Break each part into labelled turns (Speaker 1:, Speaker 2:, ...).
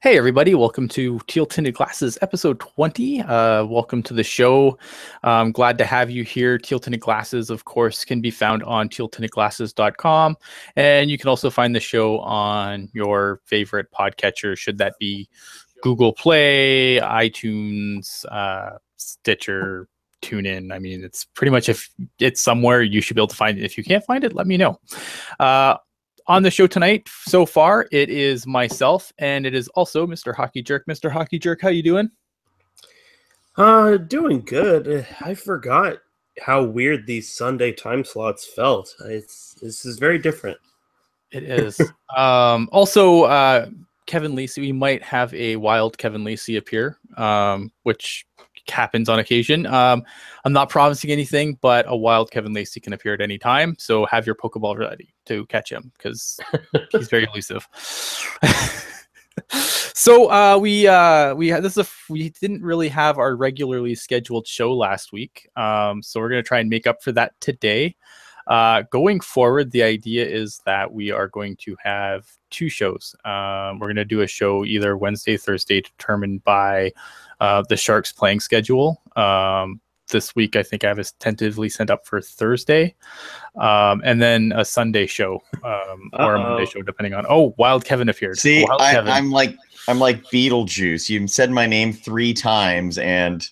Speaker 1: Hey everybody, welcome to Teal Tinted Glasses episode 20. Welcome to the show. I'm glad to have you here. Teal Tinted Glasses, of course, can be found on tealtintedglasses.com. And you can also find the show on your favorite podcatcher, should that be Google Play, iTunes, Stitcher, TuneIn. I mean, it's pretty much, if it's somewhere, you should be able to find it. If you can't find it, let me know. On the show tonight, so far, it is myself, and it is also Mr. Hockey Jerk. Mr. Hockey Jerk, how you doing?
Speaker 2: Doing good. I forgot how weird these Sunday time slots felt. This is very different.
Speaker 1: It is. Also, Kevin Lacey, we might have a wild Kevin Lacey appear, which happens on occasion. I'm not promising anything, but a wild Kevin Lacey can appear at any time. So have your Pokeball ready to catch him because he's very elusive. So we didn't really have our regularly scheduled show last week. So we're gonna try and make up for that today. Going forward, the idea is that we are going to have two shows. We're going to do a show either Wednesday, Thursday, determined by the Sharks playing schedule. This week, I think I have it tentatively set up for Thursday, and then a Sunday show or a Monday show, depending on. Oh, Wild Kevin appeared.
Speaker 3: See,
Speaker 1: Kevin.
Speaker 3: I'm like Beetlejuice. You said my name 3 times, and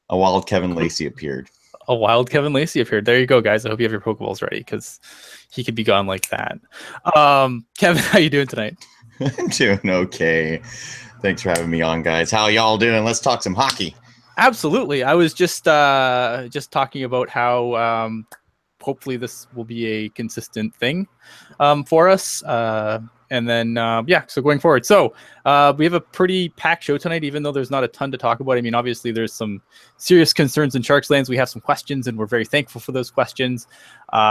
Speaker 3: a wild Kevin Lacey appeared.
Speaker 1: A wild Kevin Lacey appeared. There you go, guys. I hope you have your Pokeballs ready because he could be gone like that. Kevin, how you doing tonight?
Speaker 3: I'm doing okay. Thanks for having me on, guys. How y'all doing? Let's talk some hockey.
Speaker 1: Absolutely. I was just talking about how hopefully this will be a consistent thing for us. And then, so going forward. So we have a pretty packed show tonight, even though there's not a ton to talk about. I mean, obviously, there's some serious concerns in Sharks lands. We have some questions, and we're very thankful for those questions.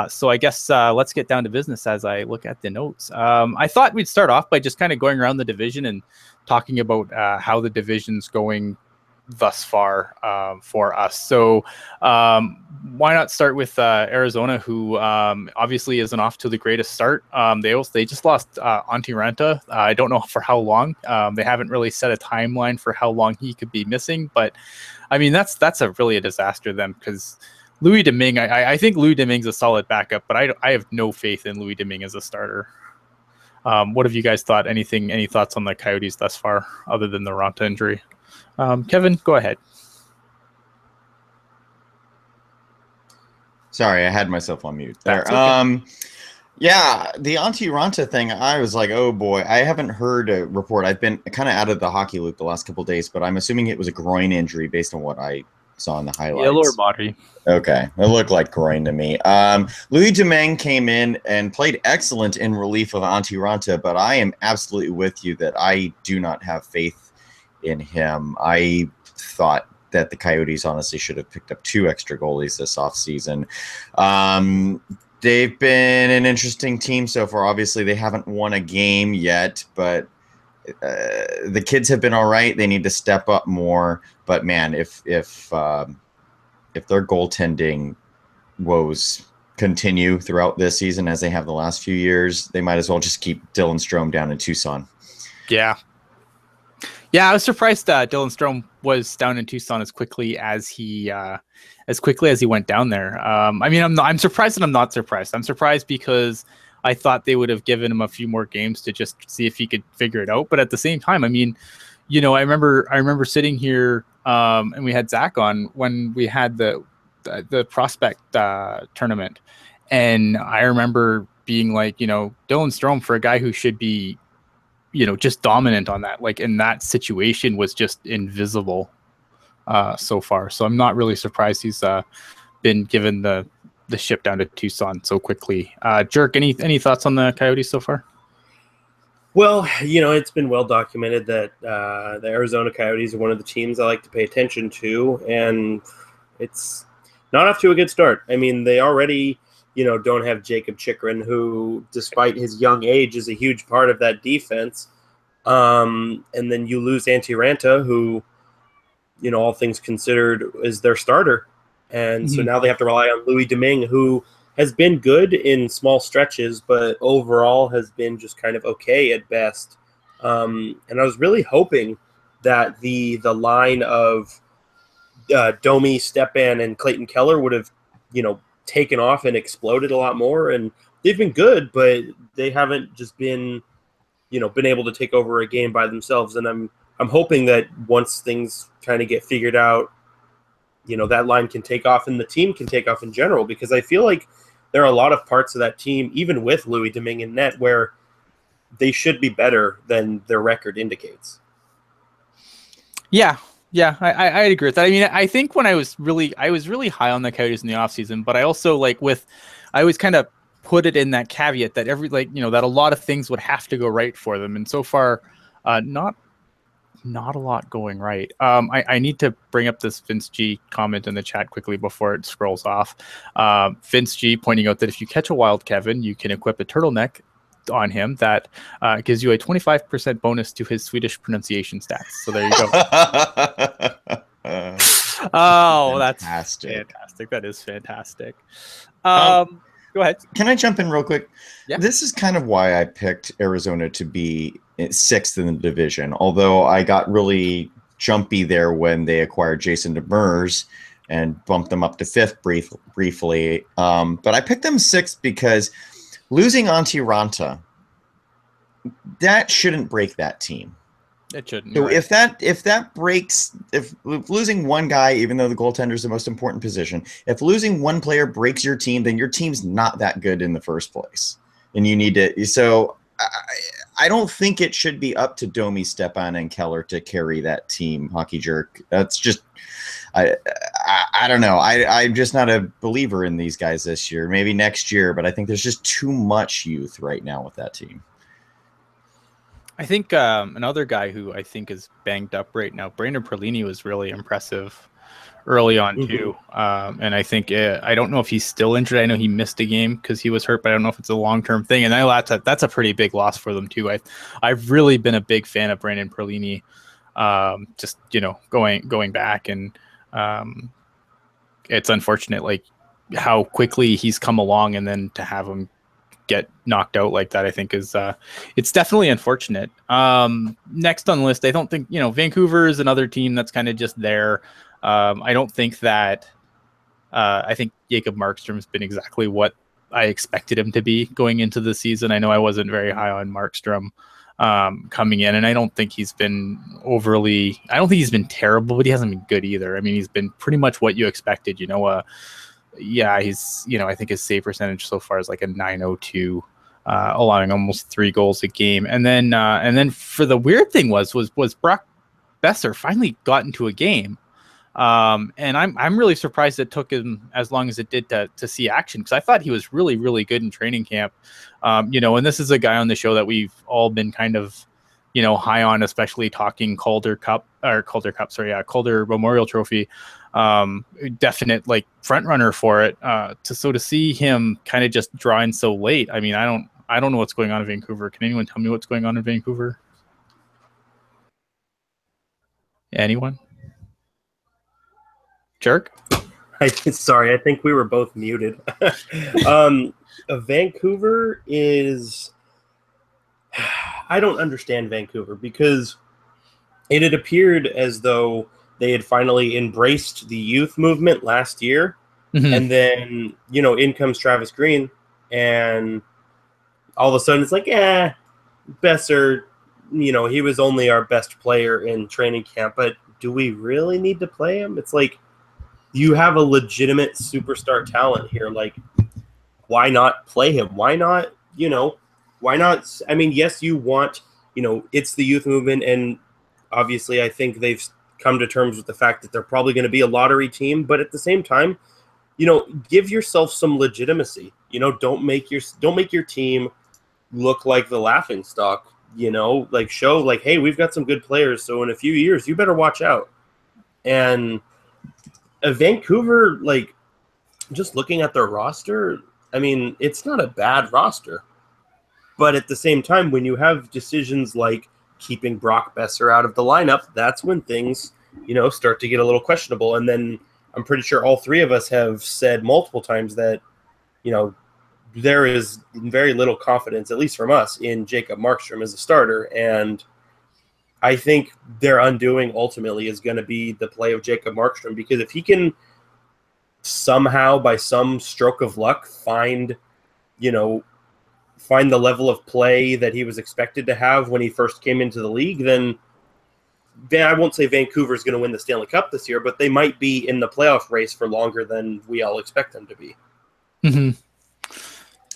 Speaker 1: So I guess let's get down to business as I look at the notes. I thought we'd start off by just kind of going around the division and talking about how the division's going thus far for us. So why not start with Arizona, who obviously isn't off to the greatest start. They just lost Antti Raanta. I don't know for how long. They haven't really set a timeline for how long he could be missing, but I mean that's really a disaster to them because Louis Domingue, I think Louis Domingue's a solid backup, but I have no faith in Louis Domingue as a starter. What have you guys thought? Any thoughts on the Coyotes thus far, other than the Raanta injury? Kevin, go ahead.
Speaker 3: Sorry, I had myself on mute there.
Speaker 1: Okay.
Speaker 3: Yeah, the Antti Raanta thing, I was like, oh boy, I haven't heard a report. I've been kind of out of the hockey loop the last couple of days, but I'm assuming it was a groin injury based on what I saw in the highlights.
Speaker 1: Yeah, lower body.
Speaker 3: Okay, it looked like groin to me. Louis Domingue came in and played excellent in relief of Antti Raanta, but I am absolutely with you that I do not have faith in him. I thought that the Coyotes honestly should have picked up 2 extra goalies this offseason. They've been an interesting team so far. Obviously, they haven't won a game yet, but the kids have been all right. They need to step up more. But man, if their goaltending woes continue throughout this season as they have the last few years, they might as well just keep Dylan Strome down in Tucson.
Speaker 1: Yeah. Yeah, I was surprised Dylan Strome was down in Tucson as quickly as he went down there. I mean, I'm surprised and I'm not surprised. I'm surprised because I thought they would have given him a few more games to just see if he could figure it out. But at the same time, I mean, you know, I remember sitting here and we had Zach on when we had the prospect tournament, and I remember being like, you know, Dylan Strome, for a guy who should be, you know, just dominant on that, like in that situation, was just invisible so far. So I'm not really surprised he's been given the ship down to Tucson so quickly. Jerk, any thoughts on the Coyotes so far?
Speaker 2: Well, you know, it's been well documented that the Arizona Coyotes are one of the teams I like to pay attention to, and it's not off to a good start. I mean, they already, you know, don't have Jacob Chikrin, who, despite his young age, is a huge part of that defense. And then you lose Antti Raanta, who, you know, all things considered, is their starter. And so now they have to rely on Louis Domingue, who has been good in small stretches, but overall has been just kind of okay at best. And I was really hoping that the line of Domi, Stepan, and Clayton Keller would have, taken off and exploded a lot more. And they've been good, but they haven't just been, been able to take over a game by themselves. And I'm hoping that once things kind of get figured out, that line can take off and the team can take off in general, because I feel like there are a lot of parts of that team, even with Louis Domingue in net, where they should be better than their record indicates.
Speaker 1: Yeah, I agree with that. I mean, I think when I was really high on the Coyotes in the offseason, but I also I always kind of put it in that caveat that that a lot of things would have to go right for them. And so far, not a lot going right. I need to bring up this Vince G comment in the chat quickly before it scrolls off. Vince G pointing out that if you catch a wild Kevin, you can equip a turtleneck on him that gives you a 25% bonus to his Swedish pronunciation stats. So there you go. Oh, that's fantastic. That is fantastic. Go ahead.
Speaker 3: Can I jump in real quick?
Speaker 1: Yeah.
Speaker 3: This is kind of why I picked Arizona to be 6th in the division, although I got really jumpy there when they acquired Jason Demers and bumped them up to 5th briefly. But I picked them 6th because losing Antti Ranta, that shouldn't break that team.
Speaker 1: It shouldn't.
Speaker 3: So
Speaker 1: right.
Speaker 3: if that breaks, if losing one guy, even though the goaltender is the most important position, if losing one player breaks your team, then your team's not that good in the first place, and you need to. So I don't think it should be up to Domi, Stepan, and Keller to carry that team. Hockey jerk. That's just. I don't know. I'm just not a believer in these guys this year. Maybe next year, but I think there's just too much youth right now with that team.
Speaker 1: I think another guy who I think is banged up right now, Brandon Perlini, was really impressive early on too. And I think I don't know if he's still injured. I know he missed a game because he was hurt, but I don't know if it's a long-term thing. And that's a pretty big loss for them too. I've really been a big fan of Brandon Perlini. Just going back, and it's unfortunate how quickly he's come along, and then to have him get knocked out like that, I think is it's definitely unfortunate. Next on the list, I don't think Vancouver is another team that's kind of just there. I don't think that I think Jacob Markstrom's been exactly what I expected him to be going into the season. I know I wasn't very high on Markstrom coming in, and I don't think he's been terrible, but he hasn't been good either. I mean, he's been pretty much what you expected. He's I think his save percentage so far is like a .902, allowing almost 3 goals a game. And then for the weird thing was Brock Besser finally got into a game. And I'm really surprised it took him as long as it did to see action, because I thought he was really, really good in training camp. And this is a guy on the show that we've all been kind of, high on, especially talking Calder Memorial Trophy. Definite front runner for it. To see him kind of just draw in so late. I mean, I don't know what's going on in Vancouver. Can anyone tell me what's going on in Vancouver? Anyone? Jerk?
Speaker 2: Sorry, I think we were both muted. Vancouver is... I don't understand Vancouver, because it had appeared as though they had finally embraced the youth movement last year. Mm-hmm. And then, in comes Travis Green, and all of a sudden it's like, Besser, he was only our best player in training camp, but do we really need to play him? It's like, you have a legitimate superstar talent here. Why not play him? Why not, why not? I mean, yes, you want, it's the youth movement. And obviously I think they've come to terms with the fact that they're probably going to be a lottery team. But at the same time, give yourself some legitimacy. Don't make your team look like the laughing stock, show hey, we've got some good players. So in a few years, you better watch out. And Vancouver, just looking at their roster, I mean, it's not a bad roster. But at the same time, when you have decisions like keeping Brock Besser out of the lineup, that's when things, start to get a little questionable. And then I'm pretty sure all three of us have said multiple times that, there is very little confidence, at least from us, in Jacob Markstrom as a starter. And I think their undoing ultimately is going to be the play of Jacob Markstrom, because if he can somehow, by some stroke of luck, find the level of play that he was expected to have when he first came into the league, then I won't say Vancouver's going to win the Stanley Cup this year, but they might be in the playoff race for longer than we all expect them to be.
Speaker 1: Mm-hmm.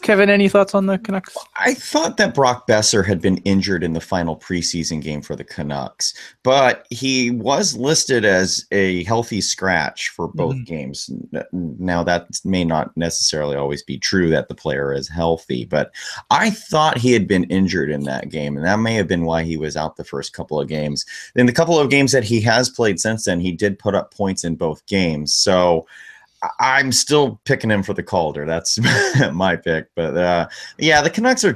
Speaker 1: Kevin, any thoughts on the Canucks?
Speaker 3: I thought that Brock Besser had been injured in the final preseason game for the Canucks, but he was listed as a healthy scratch for both games. Now, that may not necessarily always be true that the player is healthy, but I thought he had been injured in that game, and that may have been why he was out the first couple of games. In the couple of games that he has played since then, he did put up points in both games, so I'm still picking him for the Calder. That's my pick. But yeah, the Canucks are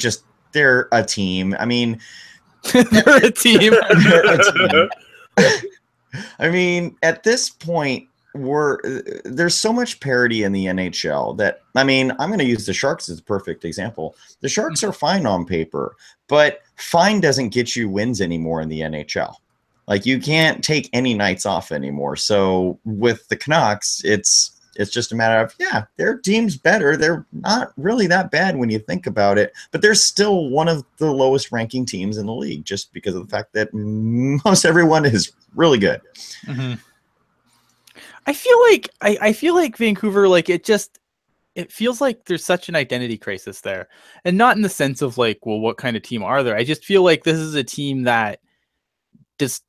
Speaker 3: they're a team. I mean,
Speaker 1: they're a team.
Speaker 3: They're a team. I mean, at this point, there's so much parity in the NHL that, I mean, I'm going to use the Sharks as a perfect example. The Sharks are fine on paper, but fine doesn't get you wins anymore in the NHL. Like, you can't take any nights off anymore. So with the Canucks, it's just a matter of, yeah, their team's better. They're not really that bad when you think about it, but they're still one of the lowest ranking teams in the league just because of the fact that most everyone is really good.
Speaker 1: Mm-hmm. I feel like Vancouver, like, it feels like there's such an identity crisis there, and not in the sense of like, well, what kind of team are there? I just feel like this is a team that just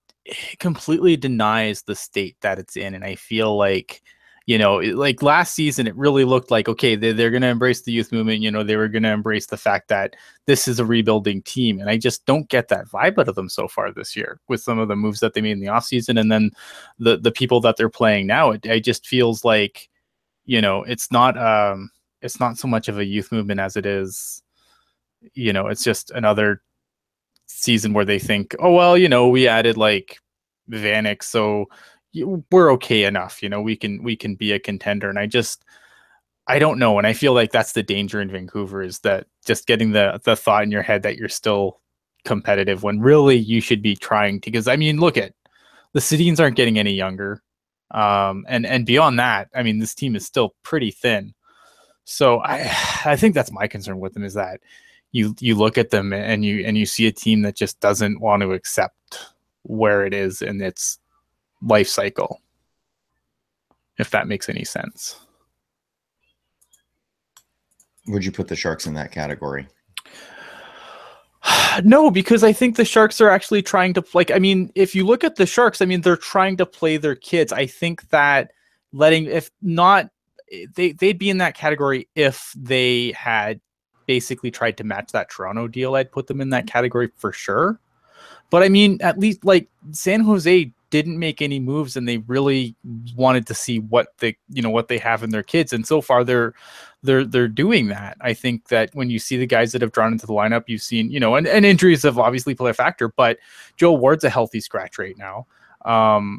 Speaker 1: completely denies the state that it's in. And I feel like, like last season, it really looked like, okay, they're going to embrace the youth movement. They were going to embrace the fact that this is a rebuilding team. And I just don't get that vibe out of them so far this year with some of the moves that they made in the offseason. And then the people that they're playing now, it just feels like, it's not so much of a youth movement as it is, it's just another season where they think, oh, well, we added like Vanek, so we're okay enough, we can be a contender. And I don't know, and I feel like that's the danger in Vancouver, is that just getting the thought in your head that you're still competitive when really you should be trying to, because I mean, look at the Sedins aren't getting any younger, and beyond that, I mean, this team is still pretty thin. So I think that's my concern with them, is that you look at them and you see a team that just doesn't want to accept where it is in its life cycle, if that makes any sense.
Speaker 3: Would you put the Sharks in that category?
Speaker 1: No, because I think the Sharks are actually trying to, like, I mean, if you look at the Sharks, I mean, they're trying to play their kids. I think that if not, they'd be in that category if they had basically tried to match that Toronto deal. I'd put them in that category for sure. But I mean, at least like San Jose didn't make any moves, and they really wanted to see what they have in their kids. And so far they're doing that. I think that when you see the guys that have drawn into the lineup, you've seen, and injuries have obviously played a factor, but Joe Ward's a healthy scratch right now.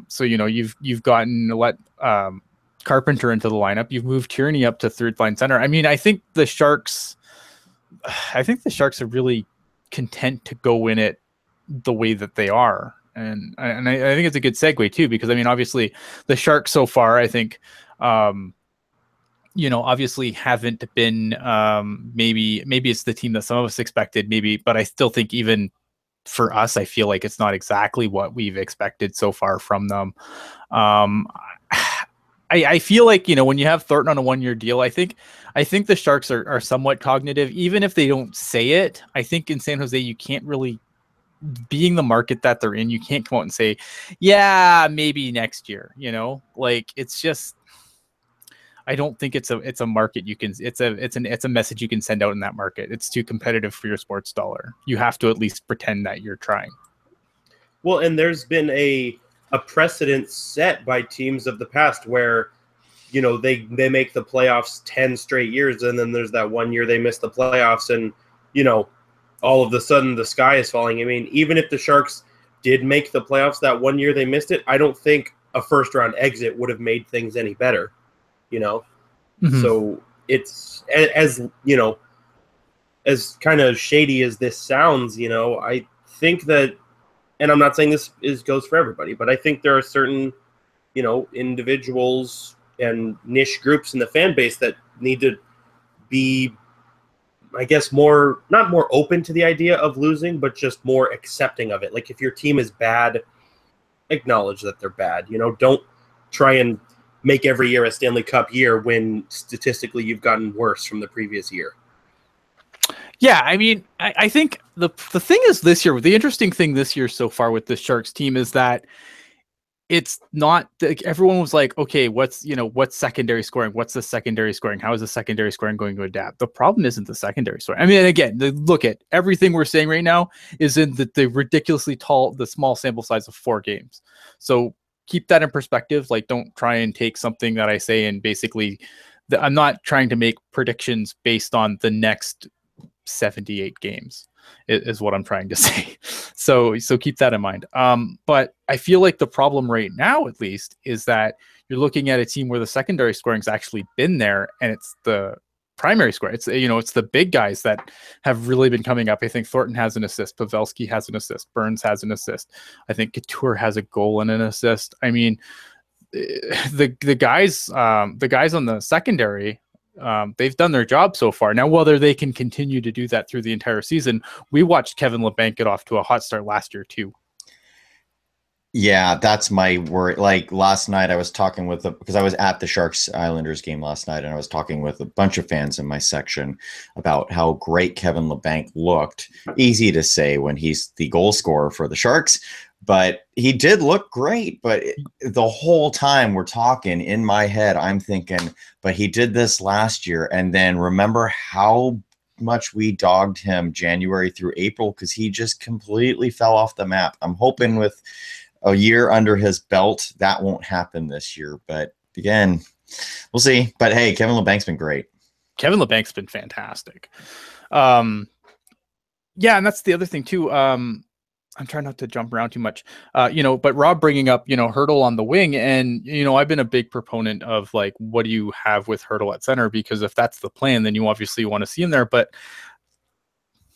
Speaker 1: So, you've gotten Carpenter into the lineup. You've moved Tierney up to third line center. I mean, I think the Sharks are really content to go in it the way that they are. And I think it's a good segue too, because I mean, obviously the Sharks so far, I think, obviously haven't been, maybe it's the team that some of us expected, maybe, but I still think even for us, I feel like it's not exactly what we've expected so far from them. I feel like, when you have Thornton on a 1-year deal, I think the Sharks are somewhat cognitive, even if they don't say it. I think in San Jose, you can't really, being the market that they're in, you can't come out and say, yeah, maybe next year, like, it's just, I don't think it's a market you can, it's a message you can send out in that market. It's too competitive for your sports dollar. You have to at least pretend that you're trying.
Speaker 2: Well, and there's been a precedent set by teams of the past where, they make the playoffs 10 straight years, and then there's that 1 year they miss the playoffs, and, all of a sudden the sky is falling. I mean, even if the Sharks did make the playoffs that 1 year they missed it, I don't think a first round exit would have made things any better, Mm-hmm. So it's, as kind of shady as this sounds, I think that and I'm not saying this goes for everybody, but I think there are certain, individuals and niche groups in the fan base that need to be, I guess, not more open to the idea of losing, but just more accepting of it. Like, if your team is bad, acknowledge that they're bad. Don't try and make every year a Stanley Cup year when statistically you've gotten worse from the previous year.
Speaker 1: Yeah, I mean, I think the thing is this year, the interesting thing this year so far with the Sharks team is that it's not like everyone was like, okay, what's secondary scoring? What's the secondary scoring? How is the secondary scoring going to adapt? The problem isn't the secondary scoring. I mean, again, look at everything we're saying right now is in the ridiculously the small sample size of 4 games. So keep that in perspective. Like, don't try and take something that I say and basically, I'm not trying to make predictions based on the next 78 games is what I'm trying to say. So keep that in mind. But I feel like the problem right now, at least, is that you're looking at a team where the secondary scoring's actually been there, and it's the primary score. It's the big guys that have really been coming up. I think Thornton has an assist, Pavelski has an assist, Burns has an assist. I think Couture has a goal and an assist. I mean, the guys on the secondary, they've done their job so far. Now, whether they can continue to do that through the entire season, we watched Kevin Labanc get off to a hot start last year too.
Speaker 3: Yeah, that's my worry. Like, last night I was talking because I was at the Sharks Islanders game last night, and I was talking with a bunch of fans in my section about how great Kevin Labanc looked. Easy to say when he's the goal scorer for the Sharks, but he did look great. But the whole time we're talking, in my head, I'm thinking, but he did this last year. And then remember how much we dogged him January through April because he just completely fell off the map. I'm hoping with a year under his belt that won't happen this year. But again, we'll see. But hey, Kevin Labanc's been great. Kevin
Speaker 1: Labanc's been fantastic. Yeah, and that's the other thing too. I'm trying not to jump around too much, but Rob bringing up, Hertl on the wing. And, I've been a big proponent of, like, what do you have with Hertl at center? Because if that's the plan, then you obviously want to see him there. But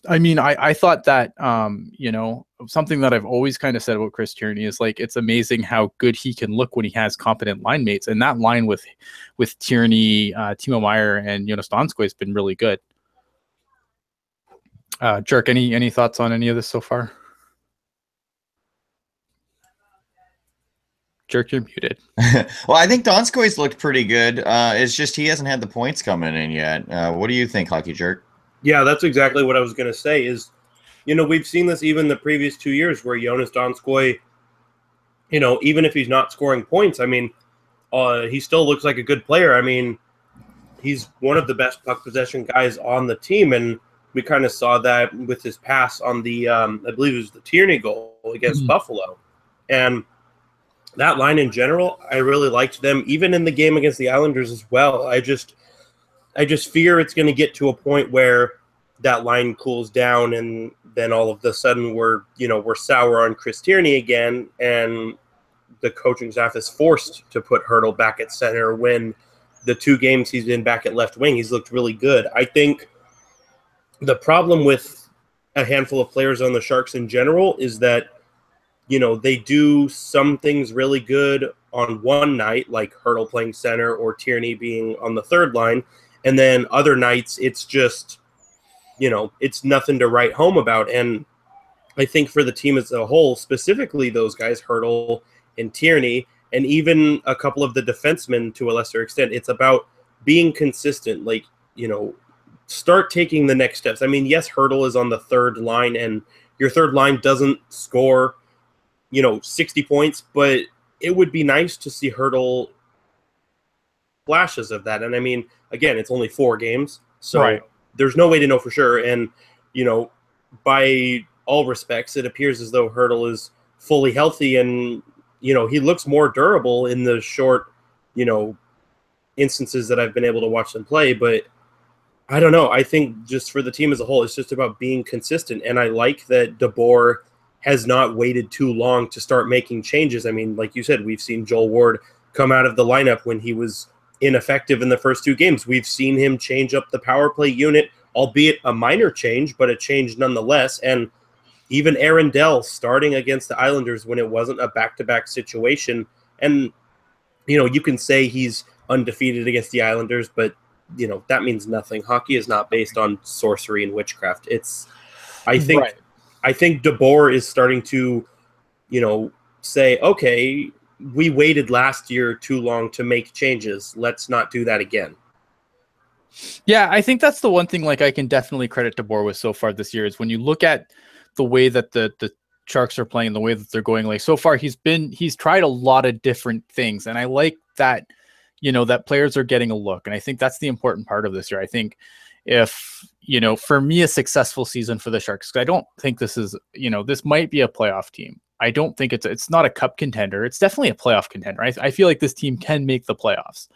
Speaker 1: I mean, I thought that, something that I've always kind of said about Chris Tierney is, like, it's amazing how good he can look when he has competent line mates. And that line with Tierney, Timo Meier, and Jonas Donskoi has been really good. Jerk, any thoughts on any of this so far? Jerk, you're muted.
Speaker 3: Well, I think Donskoi's looked pretty good. It's just he hasn't had the points coming in yet. What do you think, Hockey Jerk?
Speaker 2: Yeah, that's exactly what I was going to say is, we've seen this even the previous 2 years where Jonas Donskoi, even if he's not scoring points, I mean, he still looks like a good player. I mean, he's one of the best puck possession guys on the team, and we kind of saw that with his pass on the, I believe it was the Tierney goal against Buffalo. And that line in general, I really liked them, even in the game against the Islanders as well. I just fear it's going to get to a point where that line cools down, and then all of a sudden we're sour on Chris Tierney again, and the coaching staff is forced to put Hertl back at center when the 2 games he's been back at left wing, he's looked really good. I think the problem with a handful of players on the Sharks in general is that, they do some things really good on one night, like Hertl playing center or Tierney being on the third line. And then other nights, it's just, it's nothing to write home about. And I think for the team as a whole, specifically those guys, Hertl and Tierney, and even a couple of the defensemen to a lesser extent, it's about being consistent. Like, start taking the next steps. I mean, yes, Hertl is on the third line, and your third line doesn't score 60 points, but it would be nice to see Hertl flashes of that. And I mean, again, it's only 4 games, so there's no way to know for sure. And, by all respects, it appears as though Hertl is fully healthy, and, he looks more durable in the short, instances that I've been able to watch them play. But I don't know. I think just for the team as a whole, it's just about being consistent. And I like that DeBoer has not waited too long to start making changes. I mean, like you said, we've seen Joel Ward come out of the lineup when he was ineffective in the first 2 games. We've seen him change up the power play unit, albeit a minor change, but a change nonetheless. And even Aaron Dell starting against the Islanders when it wasn't a back-to-back situation. And, you can say he's undefeated against the Islanders, but, that means nothing. Hockey is not based on sorcery and witchcraft. I think DeBoer is starting to, say, okay, we waited last year too long to make changes. Let's not do that again.
Speaker 1: Yeah, I think that's the one thing I can definitely credit DeBoer with so far this year is when you look at the way that the Sharks are playing, the way that they're going, so far he's tried a lot of different things. And I like that, that players are getting a look. And I think that's the important part of this year. I think if, for me, a successful season for the Sharks, because I don't think this is, this might be a playoff team. I don't think it's not a cup contender. It's definitely a playoff contender. I feel like this team can make the playoffs,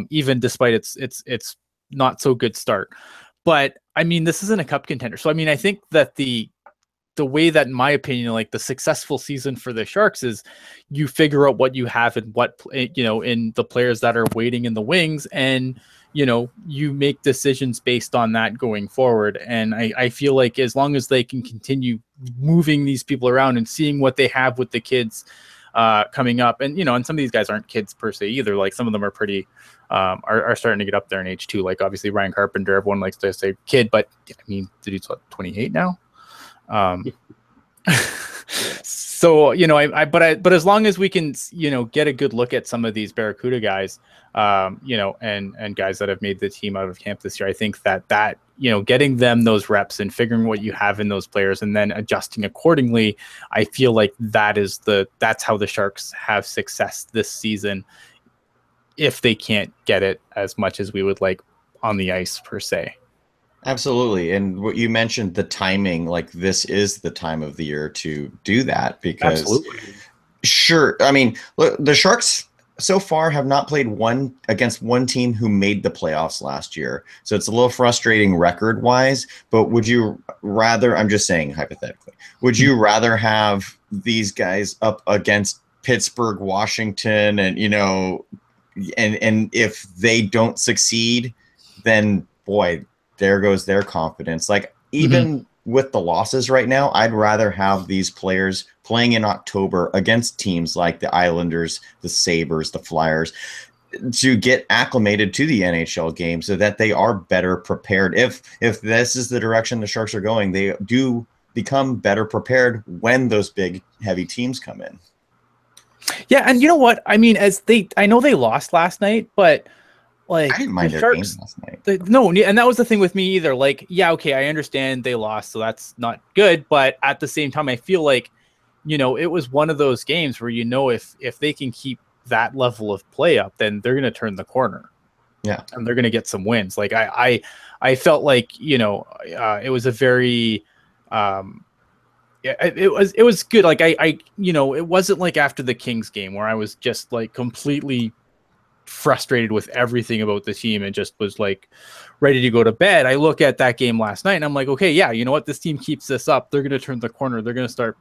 Speaker 1: even despite its not so good start. But I mean, this isn't a cup contender. So I mean, I think that the way that, in my opinion, the successful season for the Sharks is you figure out what you have and what, in the players that are waiting in the wings, and, you make decisions based on that going forward. And I feel like as long as they can continue moving these people around and seeing what they have with the kids coming up, and, and some of these guys aren't kids per se either. Some of them are pretty, are starting to get up there in age too. Obviously Ryan Carpenter, everyone likes to say kid, but I mean, the dude's 28 now. So, but as long as we can, get a good look at some of these Barracuda guys, and guys that have made the team out of camp this year, I think that, getting them those reps and figuring what you have in those players and then adjusting accordingly, I feel like that's how the Sharks have success this season, if they can't get it as much as we would like on the ice per se.
Speaker 3: Absolutely. And what you mentioned, the timing, this is the time of the year to do that, because
Speaker 1: Absolutely.
Speaker 3: Sure. I mean, look, the Sharks so far have not played against one team who made the playoffs last year. So it's a little frustrating record wise, but would you rather, I'm just saying hypothetically, would you rather have these guys up against Pittsburgh, Washington, and, and if they don't succeed, then boy, there goes their confidence. Even with the losses right now, I'd rather have these players playing in October against teams like the Islanders, the Sabres, the Flyers, to get acclimated to the NHL game so that they are better prepared. If this is the direction the Sharks are going, they do become better prepared when those big, heavy teams come in.
Speaker 1: Yeah, and you know what? I mean, I know they lost last night, but I
Speaker 3: didn't mind their game last night.
Speaker 1: No, and that was the thing with me either. Yeah, okay, I understand they lost, so that's not good. But at the same time, I feel like, it was one of those games where, if they can keep that level of play up, then they're going to turn the corner.
Speaker 3: Yeah, and
Speaker 1: they're going to get some wins. I felt like, it was a very, it was good. It wasn't after the Kings game where I was just completely frustrated with everything about the team and just was ready to go to bed. I look at that game last night and I'm like, okay, yeah, you know what? This team keeps this up, they're going to turn the corner. They're going to start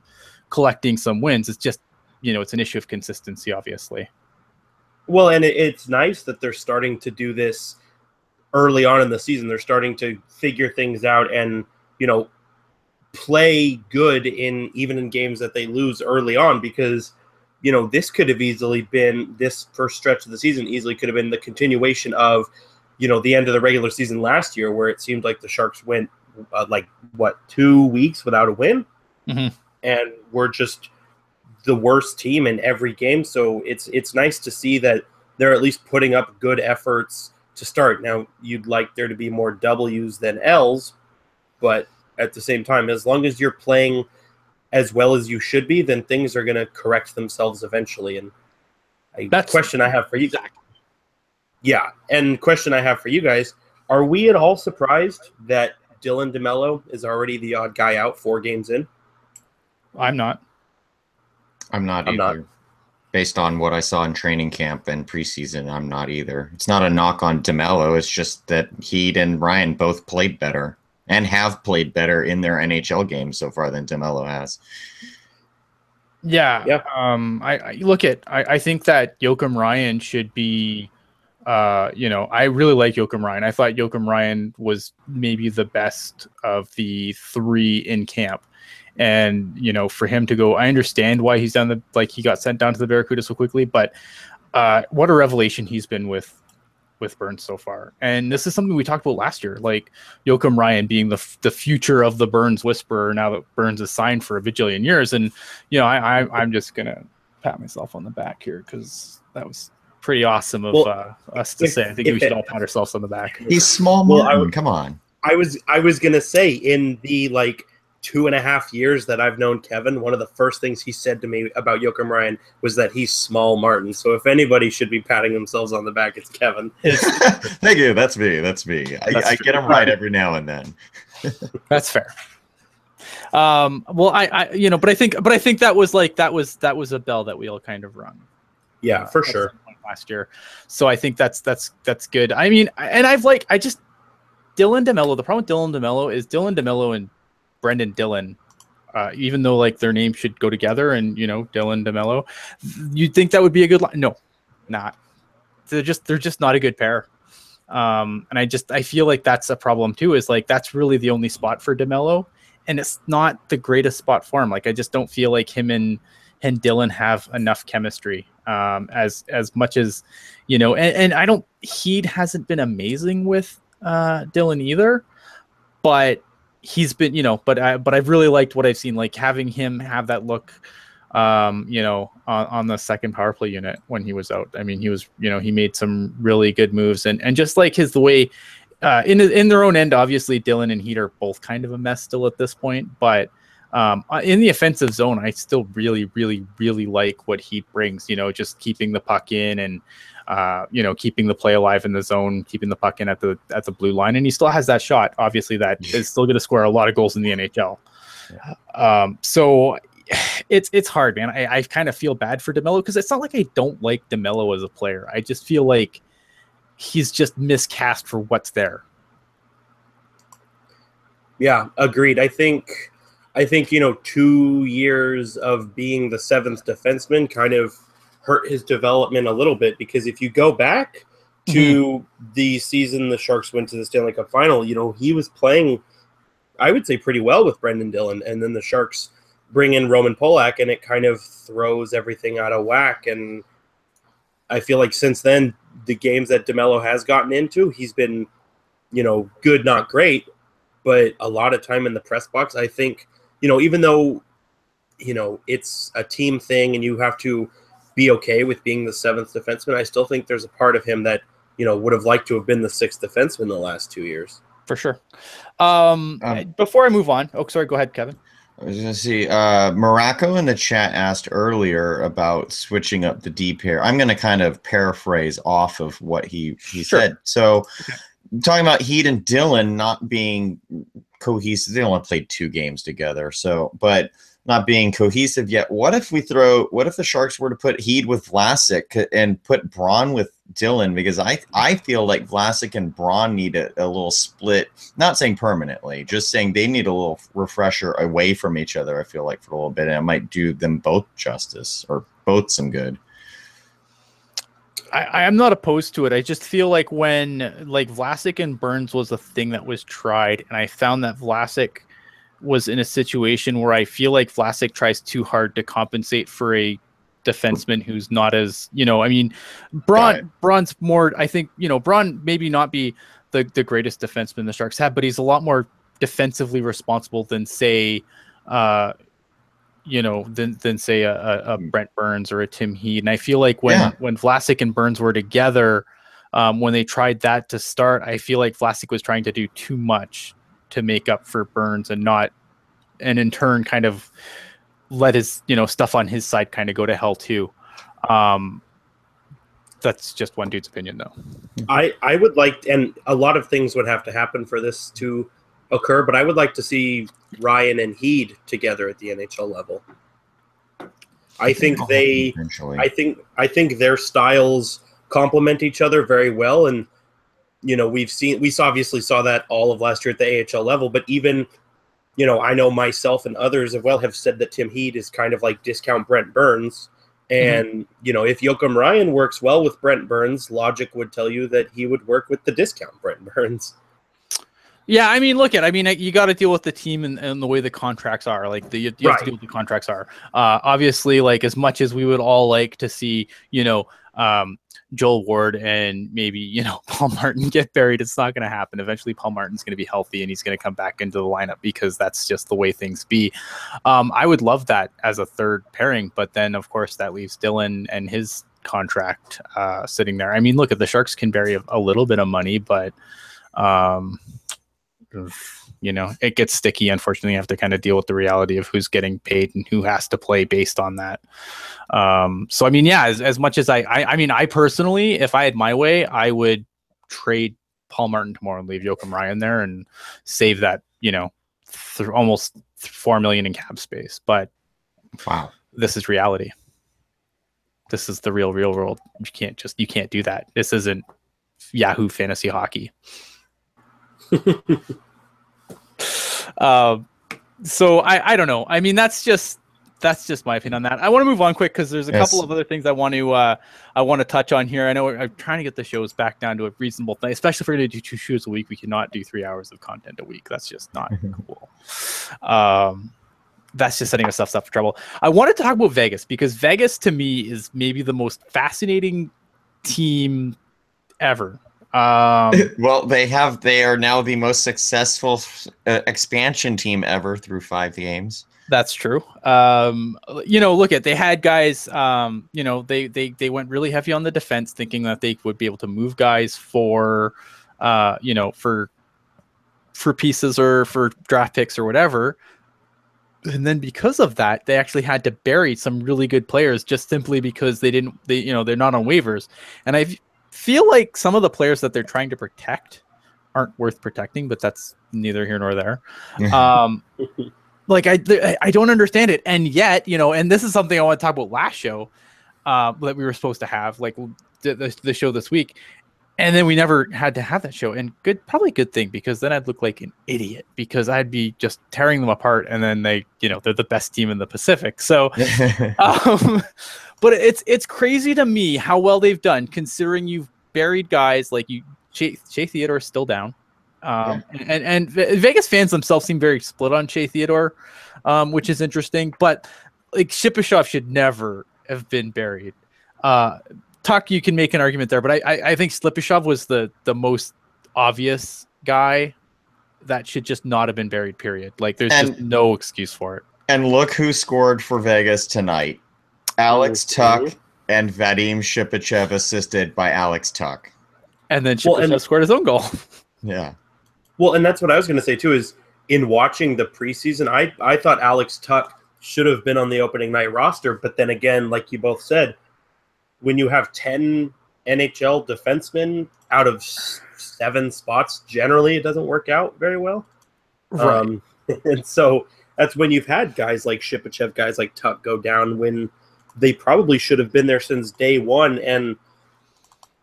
Speaker 1: collecting some wins. It's just, it's an issue of consistency, obviously.
Speaker 2: Well, and it's nice that they're starting to do this early on in the season. They're starting to figure things out and, play good even in games that they lose early on, because this could have easily been, this first stretch of the season easily could have been the continuation of, the end of the regular season last year, where it seemed like the Sharks went 2 weeks without a win.
Speaker 1: Mm-hmm.
Speaker 2: And we're just the worst team in every game. So it's nice to see that they're at least putting up good efforts to start. Now, you'd like there to be more W's than L's, but at the same time, as long as you're playing as well as you should be, then things are going to correct themselves eventually. And question I have for you.
Speaker 1: Exactly.
Speaker 2: Yeah. And question I have for you guys, are we at all surprised that Dylan DeMello is already the odd guy out 4 games in?
Speaker 1: I'm not
Speaker 3: either. Based on what I saw in training camp and preseason, I'm not either. It's not a knock on DeMello. It's just that he and Ryan both played better and have played better in their NHL games so far than DeMello has.
Speaker 1: Yeah. I think that Joakim Ryan should be, I really like Joakim Ryan. I thought Joakim Ryan was maybe the best of the 3 in camp. And, you know, for him to go, I understand why he's done he got sent down to the Barracuda so quickly, but what a revelation he's been with Burns so far. And this is something we talked about last year, like Joachim Ryan being the future of the Burns Whisperer now that Burns is signed for a bajillion years. And, you know, I'm just going to pat myself on the back here because that was pretty awesome of us to say. I think we should all pat ourselves on the back.
Speaker 3: He's small Martin. Come on.
Speaker 2: I was gonna say, in the 2.5 years that I've known Kevin, one of the first things he said to me about Joachim Ryan was that he's small Martin. So if anybody should be patting themselves on the back, it's Kevin.
Speaker 3: Thank you. That's me. I get him right every now and then.
Speaker 1: That's fair. Well, I you know, but I think that was a bell that we all kind of rung.
Speaker 2: Yeah, for sure.
Speaker 1: Last year, so I think that's good. I mean, and Dylan DeMello. The problem with Dylan DeMello is Dylan DeMello and Brendan Dillon. Even though like their names should go together, and you know, Dylan DeMello, you'd think that would be a good line. No, not. They're just not a good pair. And I feel like that's a problem too. Is like that's really the only spot for DeMello, and it's not the greatest spot for him. Like I just don't feel like him and Dylan have enough chemistry. As much as, you know, and I don't, Heed hasn't been amazing with Dylan either, but he's been, you know, but I've really liked what I've seen, like having him have that look, you know, on the second power play unit when he was out. I mean, he was, you know, he made some really good moves, and just like the way in their own end, obviously Dylan and Heed are both kind of a mess still at this point, but in the offensive zone, I still really, really, really like what he brings, you know, just keeping the puck in and, you know, keeping the play alive in the zone, keeping the puck in at the blue line. And he still has that shot, obviously, that is still going to score a lot of goals in the NHL. Yeah. So it's hard, man. I kind of feel bad for DeMello because it's not like I don't like DeMello as a player. I just feel like he's just miscast for what's there.
Speaker 2: Yeah, agreed. I think, you know, 2 years of being the seventh defenseman kind of hurt his development a little bit, because if you go back to the season the Sharks went to the Stanley Cup final, you know, he was playing, I would say, pretty well with Brendan Dillon, and then the Sharks bring in Roman Polak, and it kind of throws everything out of whack. And I feel like since then, the games that DeMello has gotten into, he's been, you know, good, not great, but a lot of time in the press box. I think, you know, even though, you know, it's a team thing and you have to be okay with being the seventh defenseman, I still think there's a part of him that, you know, would have liked to have been the sixth defenseman the last 2 years.
Speaker 1: For sure. Before I move on, sorry, go ahead, Kevin.
Speaker 3: I was going to see, Morocco in the chat asked earlier about switching up the D pair. I'm going to kind of paraphrase off of what he said. So talking about Heed and Dillon not being cohesive, they only played 2 games together. So, but not being cohesive yet. What if the Sharks were to put Heed with Vlasic and put Braun with Dillon? Because I feel like Vlasic and Braun need a little split, not saying permanently, just saying they need a little refresher away from each other, I feel like, for a little bit, and it might do them both justice, or both some good.
Speaker 1: I am not opposed to it. I just feel like when like Vlasic and Burns was a thing that was tried, and I found that Vlasic was in a situation where I feel like Vlasic tries too hard to compensate for a defenseman who's not as, you know, I mean, Braun's more, I think, you know, Braun maybe not be the greatest defenseman the Sharks have, but he's a lot more defensively responsible than say, you know, than say a Brent Burns or a Tim Heed. And I feel like when Vlasic and Burns were together, when they tried that to start, I feel like Vlasic was trying to do too much to make up for Burns, and in turn kind of let his, you know, stuff on his side kind of go to hell too. That's just one dude's opinion though.
Speaker 2: I would like, and a lot of things would have to happen for this to occur, but I would like to see Ryan and Heed together at the NHL level. I think I think their styles complement each other very well, and you know, we obviously saw that all of last year at the AHL level, but even, you know, I know myself and others as well have said that Tim Heed is kind of like discount Brent Burns. And, you know, if Joachim Ryan works well with Brent Burns, logic would tell you that he would work with the discount Brent Burns.
Speaker 1: Yeah, I mean, you got to deal with the team and the way the contracts are. Like, you have to deal with the contracts are. Obviously, like, as much as we would all like to see, Joel Ward and maybe, Paul Martin get buried, it's not going to happen. Eventually, Paul Martin's going to be healthy and he's going to come back into the lineup because that's just the way things be. I would love that as a third pairing, but then, of course, that leaves Dylan and his contract sitting there. I mean, look, the Sharks can bury a little bit of money, but it gets sticky. Unfortunately, you have to kind of deal with the reality of who's getting paid and who has to play based on that. So I mean, yeah, as much as I personally, if I had my way, I would trade Paul Martin tomorrow and leave Joakim Ryan there and save that, almost $4 million in cap space. But
Speaker 3: wow,
Speaker 1: this is reality. This is the real world. You can't do that. This isn't Yahoo Fantasy Hockey. So I don't know. I mean, that's just my opinion on that. I want to move on quick because there's a couple of other things I want to touch on here. I know I'm trying to get the shows back down to a reasonable thing, especially if we're going to do 2 shows a week. We cannot do 3 hours of content a week. That's just not cool. That's just setting ourselves up for trouble. I wanted to talk about Vegas because Vegas to me is maybe the most fascinating team ever.
Speaker 3: Well, they are now the most successful expansion team ever through 5 games.
Speaker 1: That's true. They had guys, they went really heavy on the defense thinking that they would be able to move guys for pieces or for draft picks or whatever. And then because of that, they actually had to bury some really good players just simply because they're not on waivers. And I feel like some of the players that they're trying to protect aren't worth protecting, but that's neither here nor there. I don't understand it. And yet, and this is something I want to talk about last show that we were supposed to have, like the show this week. And then we never had to have that show. And probably good thing, because then I'd look like an idiot because I'd be just tearing them apart. And then they're the best team in the Pacific. So, but it's crazy to me how well they've done considering you've buried guys like Shea Theodore is still down. And Vegas fans themselves seem very split on Shea Theodore, which is interesting. But like Shipachyov should never have been buried. You can make an argument there, but I think Slipachyov was the most obvious guy that should just not have been buried, period. Like, there's just no excuse for it.
Speaker 3: And look who scored for Vegas tonight. Alex Tuck and Vadim Shipachyov, assisted by Alex Tuck.
Speaker 1: And then Shipachyov scored his own goal.
Speaker 3: Yeah.
Speaker 2: Well, and that's what I was going to say, too, is in watching the preseason, I thought Alex Tuck should have been on the opening night roster. But then again, like you both said, when you have 10 NHL defensemen out of 7 spots, generally it doesn't work out very well.
Speaker 1: Right.
Speaker 2: And so that's when you've had guys like Shipachyov, guys like Tuck go down when they probably should have been there since day one. And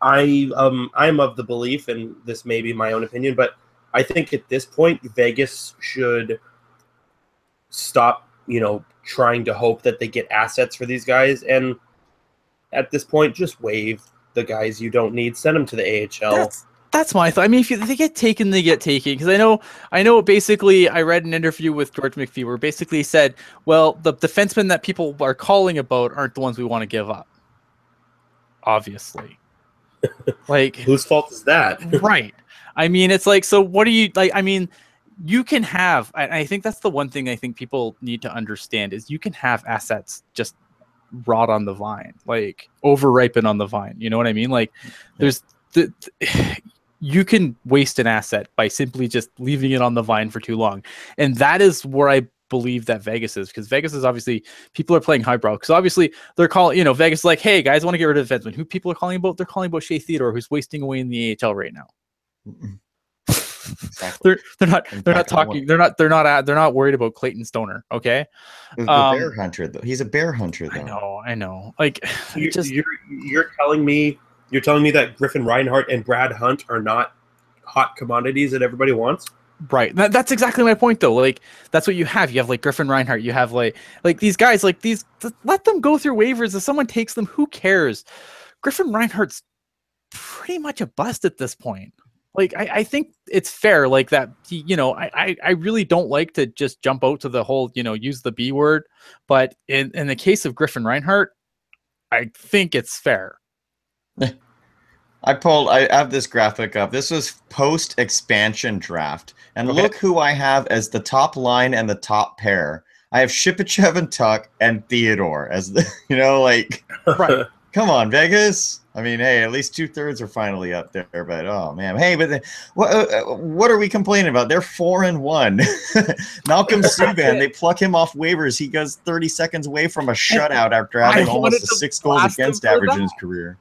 Speaker 2: I'm of the belief, and this may be my own opinion, but I think at this point Vegas should stop, trying to hope that they get assets for these guys, and at this point, just waive the guys you don't need. Send them to the AHL.
Speaker 1: That's my thought. I mean, if they get taken, they get taken. Because I know. Basically, I read an interview with George McPhee where basically he said, "Well, the defensemen that people are calling about aren't the ones we want to give up." Obviously, like
Speaker 2: whose fault is that?
Speaker 1: Right. I mean, it's like, so what do you like? I mean, you can have. I think that's the one thing I think people need to understand is you can have assets just rot on the vine, like over-ripen on the vine. You know what I mean? Like, you can waste an asset by simply just leaving it on the vine for too long, and that is where I believe that Vegas is, because Vegas is obviously, people are playing highbrow because obviously they're calling, Vegas is like, hey guys, I want to get rid of defensemen. Who people are calling about? They're calling about Shea Theodore, who's wasting away in the AHL right now. Exactly. They're not worried about Clayton Stoner. Okay.
Speaker 3: The bear hunter though. He's a bear hunter though.
Speaker 1: I know. Like,
Speaker 2: you're telling me that Griffin Reinhart and Brad Hunt are not hot commodities that everybody wants?
Speaker 1: Right. That's exactly my point though. Like, that's what you have. You have like Griffin Reinhart. You have like these guys, like these, let them go through waivers. If someone takes them, who cares? Griffin Reinhart's pretty much a bust at this point. like I think it's fair, like that. I really don't like to just jump out to the whole, use the B word, but in the case of Griffin Reinhart, I think it's fair.
Speaker 3: I have this graphic up. This was post expansion draft. And look who I have as the top line and the top pair. I have Shipachev and Tuck and Theodore as the, like,
Speaker 1: right.
Speaker 3: Come on, Vegas. I mean, hey, at least 2/3 are finally up there. But oh man, hey, but what are we complaining about? They're 4-1. Malcolm Subban, they pluck him off waivers. He goes 30 seconds away from a shutout after having almost a 6 goals against average in his career.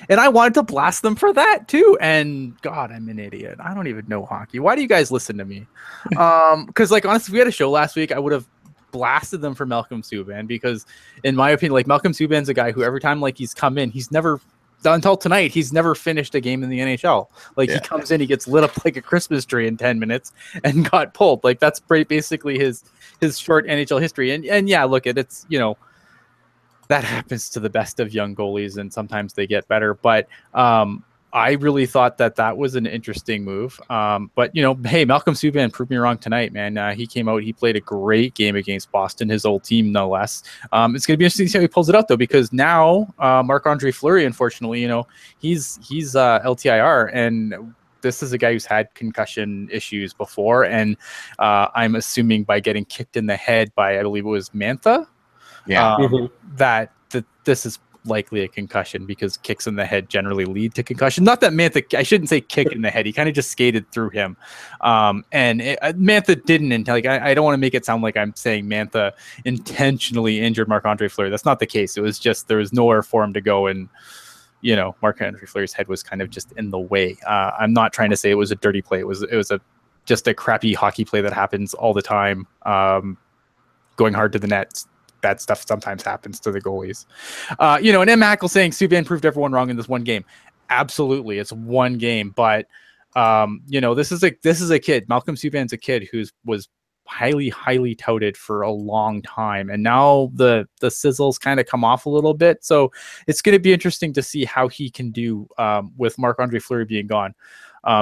Speaker 1: And I wanted to blast them for that too. And God, I'm an idiot. I don't even know hockey. Why do you guys listen to me? Because like honestly, if we had a show last week, I would have blasted them for Malcolm Subban, because in my opinion, like Malcolm Subban's a guy who every time like he's come in, he's never, until tonight, he's never finished a game in the NHL. Like he comes in, he gets lit up like a Christmas tree in 10 minutes and got pulled. Like that's basically his short NHL history. And yeah, look, it's that happens to the best of young goalies, and sometimes they get better. But I really thought that was an interesting move. But, hey, Malcolm Subban proved me wrong tonight, man. He came out, he played a great game against Boston, his old team, no less. It's going to be interesting to see how he pulls it out, though, because now Marc-Andre Fleury, unfortunately, he's LTIR, and this is a guy who's had concussion issues before. And I'm assuming by getting kicked in the head by, I believe it was Mantha, that this is likely a concussion, because kicks in the head generally lead to concussion. Not that Mantha, I shouldn't say kick in the head. He kind of just skated through him. And Mantha didn't. Like, I don't want to make it sound like I'm saying Mantha intentionally injured Marc-Andre Fleury. That's not the case. It was just, there was nowhere for him to go. And, Marc-Andre Fleury's head was kind of just in the way. I'm not trying to say it was a dirty play. It was just a crappy hockey play that happens all the time. Going hard to the net. Bad stuff sometimes happens to the goalies. And M. Hackle saying Subban proved everyone wrong in this one game. Absolutely, it's one game, but this is a kid. Malcolm Subban's a kid who was highly touted for a long time, and now the sizzles kind of come off a little bit. So it's going to be interesting to see how he can do with Marc-Andre Fleury being gone.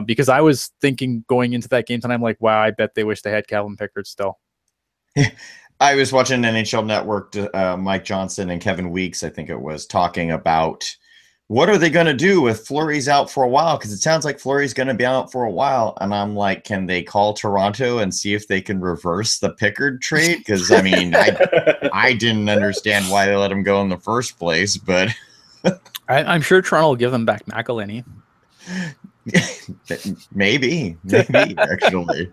Speaker 1: Because I was thinking going into that game, and I'm like, wow, I bet they wish they had Calvin Pickard still.
Speaker 3: I was watching NHL Network, Mike Johnson and Kevin Weeks, I think it was, talking about what are they going to do with Fleury's out for a while, because it sounds like Fleury's going to be out for a while. And I'm like, can they call Toronto and see if they can reverse the Pickard trade? Because, I mean, I didn't understand why they let him go in the first place, but...
Speaker 1: I'm sure Toronto will give them back McElhinney.
Speaker 3: maybe actually.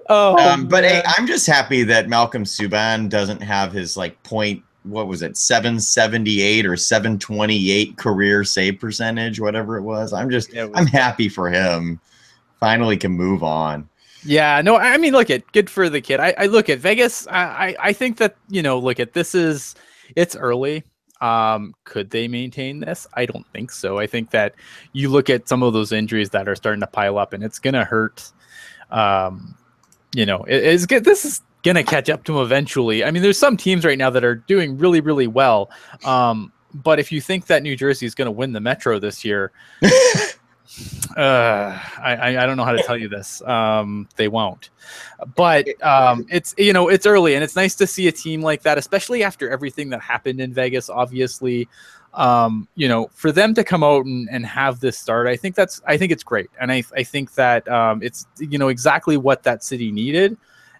Speaker 3: But hey, I'm just happy that Malcolm Subban doesn't have his point, what was it, 778 or 728 career save percentage, whatever it was. I'm happy for him. Finally can move on.
Speaker 1: Yeah, no, I mean, good for the kid. I look at Vegas. I think that, it's early. Could they maintain this? I don't think so. I think that you look at some of those injuries that are starting to pile up, and it's going to hurt. It's good. This is going to catch up to them eventually. I mean, there's some teams right now that are doing really, really well. But if you think that New Jersey is going to win the Metro this year, I don't know how to tell you this. They won't. But it's early, and it's nice to see a team like that, especially after everything that happened in Vegas. Obviously, for them to come out and have this start, I think it's great, and I think that it's exactly what that city needed,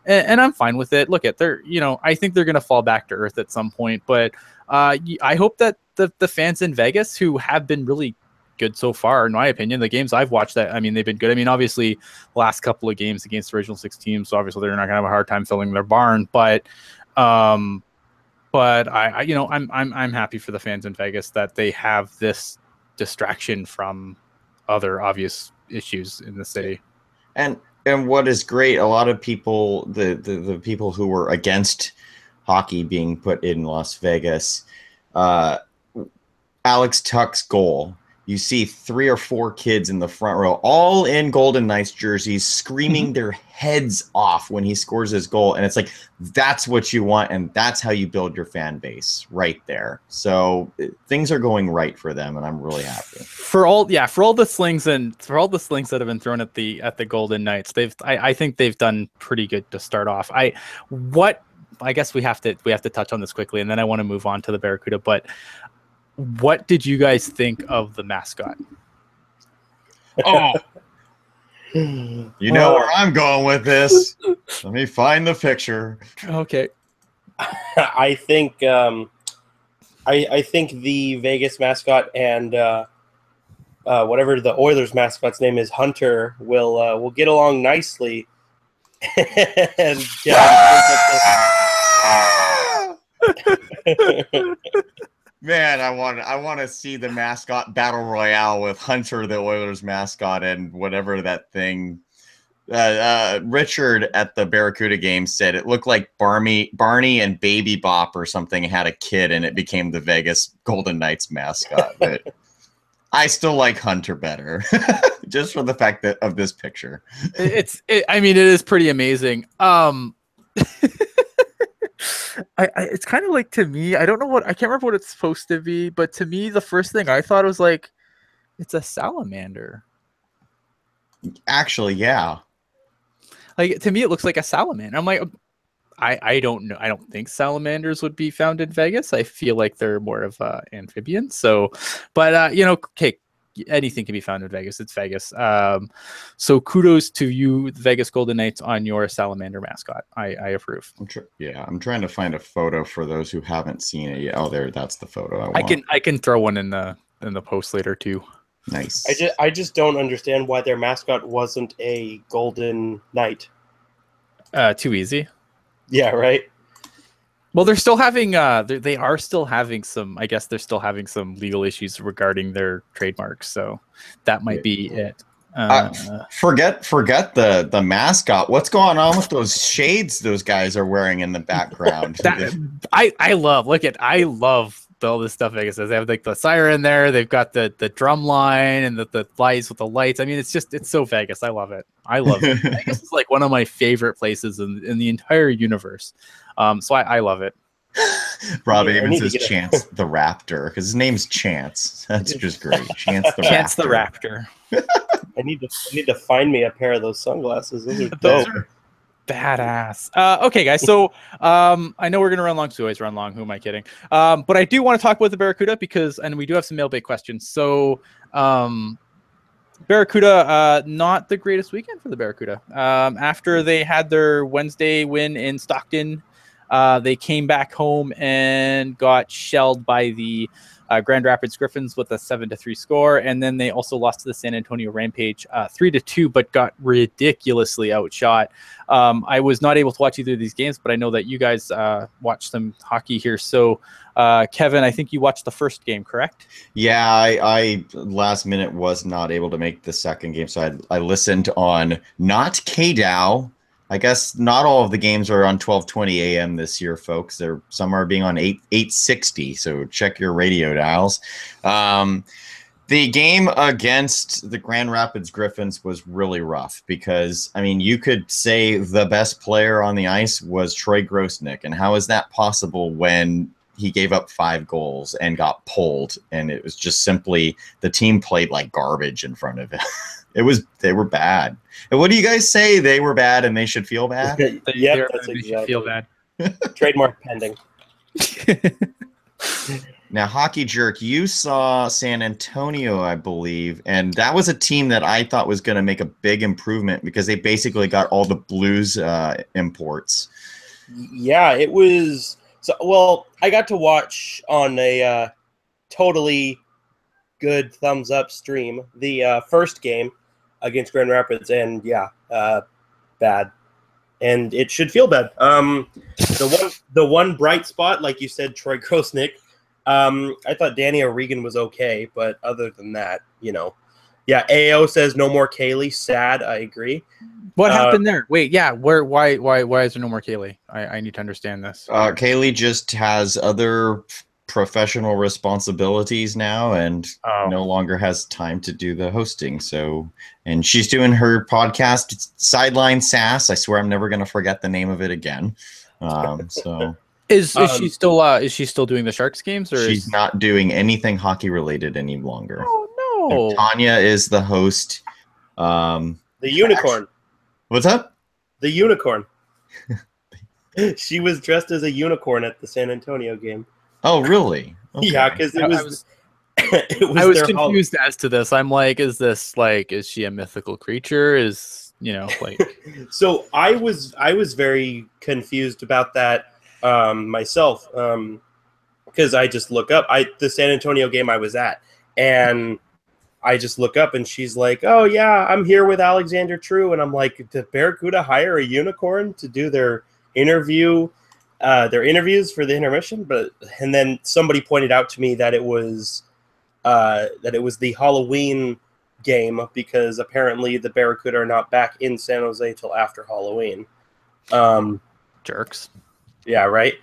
Speaker 1: and I'm fine with it. Look at I think they're going to fall back to earth at some point, but I hope that the fans in Vegas, who have been really good so far, in my opinion, the games I've watched, they've been good. I mean, obviously, last couple of games against the original 6 teams, so obviously they're not gonna have a hard time filling their barn. But I'm happy for the fans in Vegas that they have this distraction from other obvious issues in the city.
Speaker 3: And what is great, a lot of people, the people who were against hockey being put in Las Vegas, Alex Tuck's goal you see 3 or 4 kids in the front row, all in Golden Knights jerseys, screaming their heads off when he scores his goal. And it's like, that's what you want, and that's how you build your fan base right there. So things are going right for them, and I'm really happy. For all
Speaker 1: the slings that have been thrown at the Golden Knights, I think they've done pretty good to start off. I guess we have to touch on this quickly, and then I want to move on to the Barracuda, but what did you guys think of the mascot?
Speaker 3: Oh, you know where I'm going with this. Let me find the picture.
Speaker 1: Okay.
Speaker 2: I think I think the Vegas mascot and whatever the Oilers mascot's name is, Hunter, will get along nicely. And
Speaker 3: Man, I want to see the mascot battle royale with Hunter, the Oilers mascot, and whatever that thing. Richard at the Barracuda game said it looked like Barney and Baby Bop or something had a kid, and it became the Vegas Golden Knights mascot. But I still like Hunter better, just for the fact of this picture.
Speaker 1: I mean, it is pretty amazing. It's kind of like, to me, I can't remember what it's supposed to be, but to me, the first thing I thought was like, it's a salamander.
Speaker 3: Actually, yeah.
Speaker 1: Like, to me, it looks like a salamander. I'm like, I don't know. I don't think salamanders would be found in Vegas. I feel like they're more of amphibians. So, but okay, anything can be found in Vegas. It's Vegas. So kudos to you, the Vegas Golden Knights, on your salamander mascot. I approve.
Speaker 3: I'm trying to find a photo for those who haven't seen it yet. Oh, that's the photo I want.
Speaker 1: I can throw one in the post later too.
Speaker 3: Nice.
Speaker 2: I just don't understand why their mascot wasn't a golden knight.
Speaker 1: Too easy.
Speaker 2: Yeah, right.
Speaker 1: Well, they're still having they are still having some, I guess they're still having some legal issues regarding their trademarks, so that might be it.
Speaker 3: Forget the mascot. What's going on with those shades those guys are wearing in the background?
Speaker 1: I love all this stuff Vegas does. They have like the siren there, they've got the drum line and the lights with the lights. I mean, it's so Vegas. I love it. Vegas is like one of my favorite places in the entire universe. So I love it.
Speaker 3: Rob Avon says Chance the Raptor, because his name's Chance. That's just great. Chance the
Speaker 1: Raptor.
Speaker 2: I need to find me a pair of those sunglasses. Those are dope.
Speaker 1: Those are badass. Okay, guys. So I know we're gonna run long. So always run long. Who am I kidding? But I do want to talk about the Barracuda and we do have some mailbag questions. So Barracuda, not the greatest weekend for the Barracuda. After they had their Wednesday win in Stockton, they came back home and got shelled by the Grand Rapids Griffins with a 7-3 score, and then they also lost to the San Antonio Rampage 3-2, but got ridiculously outshot. I was not able to watch either of these games, but I know that you guys watched some hockey here. So, Kevin, I think you watched the first game, correct?
Speaker 3: Yeah, I last minute was not able to make the second game, so I listened on not KDOW. I guess not all of the games are on 12:20 a.m. this year, folks. Some are being on 8:60, so check your radio dials. The game against the Grand Rapids Griffins was really rough because, I mean, you could say the best player on the ice was Troy Grosnick, and how is that possible when he gave up 5 goals and got pulled, and it was just simply the team played like garbage in front of him. They were bad. And what do you guys say? They were bad and they should feel bad?
Speaker 2: Yep, that's exactly.
Speaker 1: Feel bad.
Speaker 2: Trademark pending.
Speaker 3: Now, Hockey Jerk, you saw San Antonio, I believe, and that was a team that I thought was going to make a big improvement because they basically got all the Blues imports.
Speaker 2: Yeah, it was. So, well, I got to watch on a totally good thumbs up stream the first game against Grand Rapids, and yeah, bad, and it should feel bad. The one bright spot, like you said, Troy Grosnick. I thought Danny O'Regan was okay, but other than that, yeah. AO says no more Kaylee. Sad, I agree.
Speaker 1: What happened there? Wait, yeah. Why is there no more Kaylee? I need to understand this.
Speaker 3: Kaylee just has other professional responsibilities now and
Speaker 1: Oh.
Speaker 3: no longer has time to do the hosting. So, and she's doing her podcast, Sideline Sass. I swear I'm never going to forget the name of it again. So
Speaker 1: is she still doing the Sharks games, or
Speaker 3: she's not doing anything hockey related any longer.
Speaker 1: Oh
Speaker 3: So
Speaker 1: no!
Speaker 3: Tanya is the host.
Speaker 2: The unicorn.
Speaker 3: What's up?
Speaker 2: The unicorn. She was dressed as a unicorn at the San Antonio game.
Speaker 3: Oh, really? Okay.
Speaker 2: Yeah, because it was.
Speaker 1: I was confused as to this. I'm like, is she a mythical creature?
Speaker 2: So I was very confused about that myself, because I just look up the San Antonio game I was at, and I just look up and she's like, "Oh yeah, I'm here with Alexander True," and I'm like, "Did Barracuda hire a unicorn to do their interviews for the intermission?" And then somebody pointed out to me that it was the Halloween game, because apparently the Barracuda are not back in San Jose till after Halloween.
Speaker 1: Jerks.
Speaker 2: Yeah, right.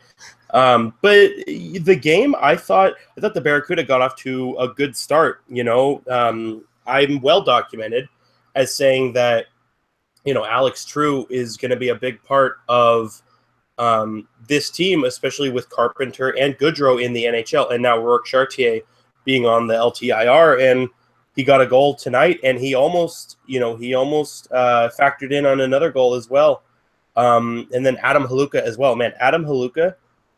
Speaker 2: But the game, I thought the Barracuda got off to a good start. I'm well documented as saying that Alex True is going to be a big part of this team, especially with Carpenter and Goodrow in the NHL, and now Rourke Chartier being on the LTIR, and he got a goal tonight, and he almost factored in on another goal as well. And then Adam Haluka as well. Man, Adam Haluka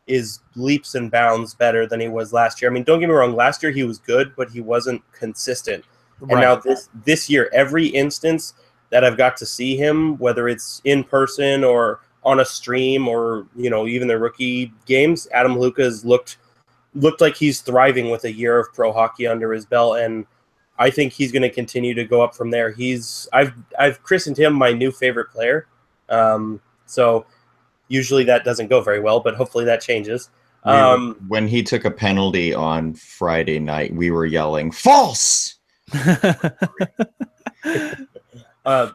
Speaker 2: is leaps and bounds better than he was last year. I mean, don't get me wrong, last year he was good, but he wasn't consistent. Right. And now this year, every instance that I've got to see him, whether it's in person or on a stream or, even the rookie games, Adam Haluka has looked like he's thriving with a year of pro hockey under his belt, and I think he's going to continue to go up from there. I've christened him my new favorite player. So usually that doesn't go very well, but hopefully that changes.
Speaker 3: When he took a penalty on Friday night, we were yelling "false."
Speaker 2: But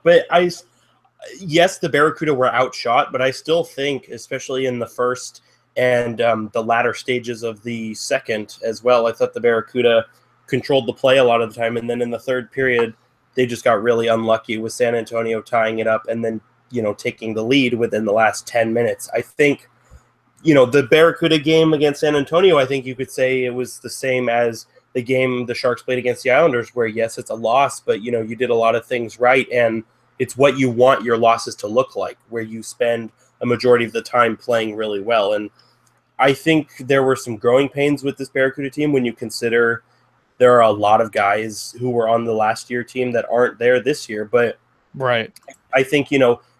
Speaker 2: yes, the Barracuda were outshot, but I still think, especially in the first and the latter stages of the second as well, I thought the Barracuda controlled the play a lot of the time. And then in the third period, they just got really unlucky with San Antonio tying it up and then, taking the lead within the last 10 minutes. I think, the Barracuda game against San Antonio, I think you could say it was the same as the game the Sharks played against the Islanders, where, yes, it's a loss, but, you did a lot of things right. And it's what you want your losses to look like, where you spend a majority of the time playing really well. And I think there were some growing pains with this Barracuda team when you consider there are a lot of guys who were on the last year team that aren't there this year. But
Speaker 1: right,
Speaker 2: I think,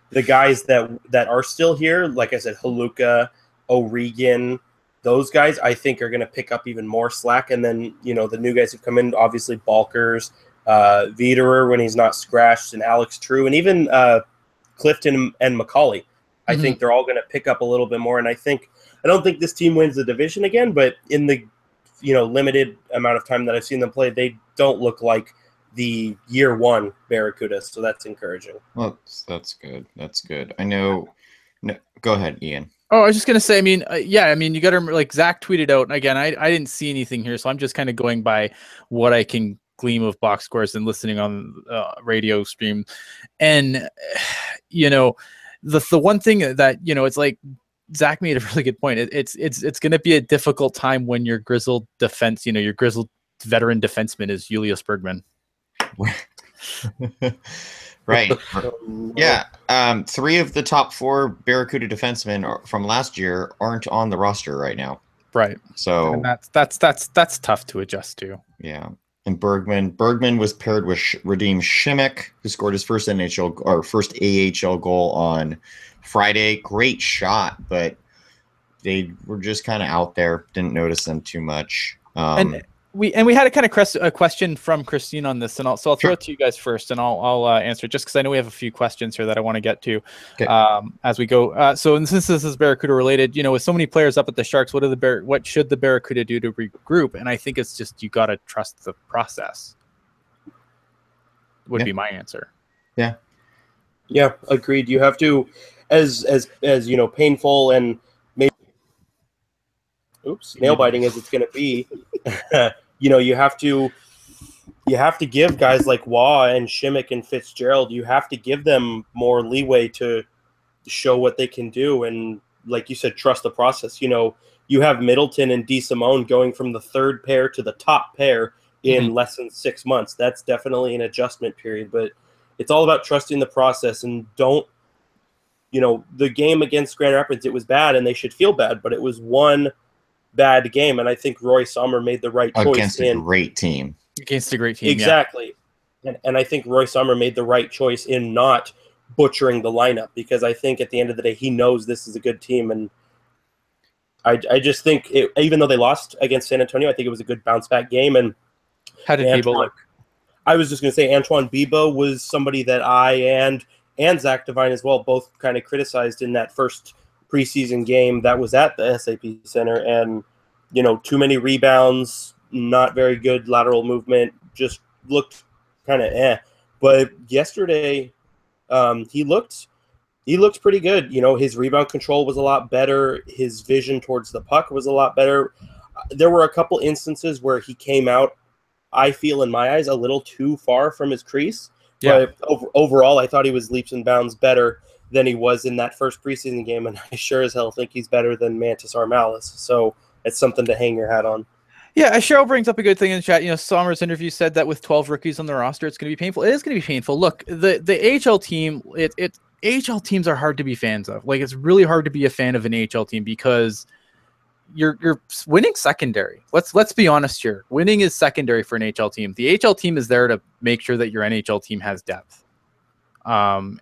Speaker 2: the guys that are still here, like I said, Haluka, O'Regan, those guys, I think are going to pick up even more slack. And then, the new guys who come in, obviously Balkers, Viederer when he's not scratched, and Alex True, and even Clifton and McCauley. I think they're all going to pick up a little bit more. And I don't think this team wins the division again, but in the limited amount of time that I've seen them play, they don't look like the year one Barracuda. So that's encouraging.
Speaker 3: Well, that's good. That's good. I know. No, go ahead, Ian.
Speaker 1: Oh, I was just going to say, you got to, like Zach tweeted out, and again, I didn't see anything here, so I'm just kind of going by what I can gleam of box scores and listening on radio stream. And, the one thing that, it's like Zach made a really good point. It's going to be a difficult time when your grizzled defense, your grizzled veteran defenseman is Julius Bergman.
Speaker 3: Right. Yeah. 3 of the top 4 Barracuda defensemen from last year aren't on the roster right now.
Speaker 1: Right.
Speaker 3: So
Speaker 1: and that's tough to adjust to.
Speaker 3: Yeah. And Bergman was paired with Radim Šimek, who scored his first AHL goal on Friday. Great shot, but they were just kind of out there. Didn't notice them too much.
Speaker 1: And we had a kind of a question from Christine on this, and I'll throw it to you guys first, and I'll answer it just because I know we have a few questions here that I want to get to as we go. So since this is Barracuda related, with so many players up at the Sharks, what should the Barracuda do to regroup? And I think it's just you got to trust the process. Would be my answer.
Speaker 2: Yeah. Yeah, agreed. You have to, as painful and maybe nail biting as it's going to be, you have to give guys like Waugh and Shimmick and Fitzgerald, you have to give them more leeway to show what they can do. And like you said, trust the process. You have Middleton and DeSimone going from the third pair to the top pair in less than 6 months. That's definitely an adjustment period, but it's all about trusting the process. And don't, the game against Grand Rapids, it was bad and they should feel bad, but it was one bad game. And I think Roy Sommer made the right choice
Speaker 3: against a great team.
Speaker 1: Against a great team,
Speaker 2: exactly. Yeah. And I think Roy Sommer made the right choice in not butchering the lineup, because I think at the end of the day, he knows this is a good team. And I just think, even though they lost against San Antonio, I think it was a good bounce back game. And
Speaker 1: how did Bibo look?
Speaker 2: I was just going to say Antoine Bibo was somebody that I and Zach Devine as well both kind of criticized in that first preseason game that was at the SAP Center. And, too many rebounds, not very good lateral movement, just looked kind of But yesterday, he looked pretty good. His rebound control was a lot better. His vision towards the puck was a lot better. There were a couple instances where he came out, I feel in my eyes, a little too far from his crease. Yeah. But overall, I thought he was leaps and bounds better than he was in that first preseason game, and I sure as hell think he's better than Mantis Armalis. So it's something to hang your hat on. Yeah,
Speaker 1: Cheryl brings up a good thing in the chat. Sommer's interview said that with 12 rookies on the roster, it's going to be painful. It is going to be painful. Look, the AHL team, AHL teams are hard to be fans of. Like, it's really hard to be a fan of an AHL team because you're winning secondary. Let's be honest here. Winning is secondary for an AHL team. The AHL team is there to make sure that your NHL team has depth. And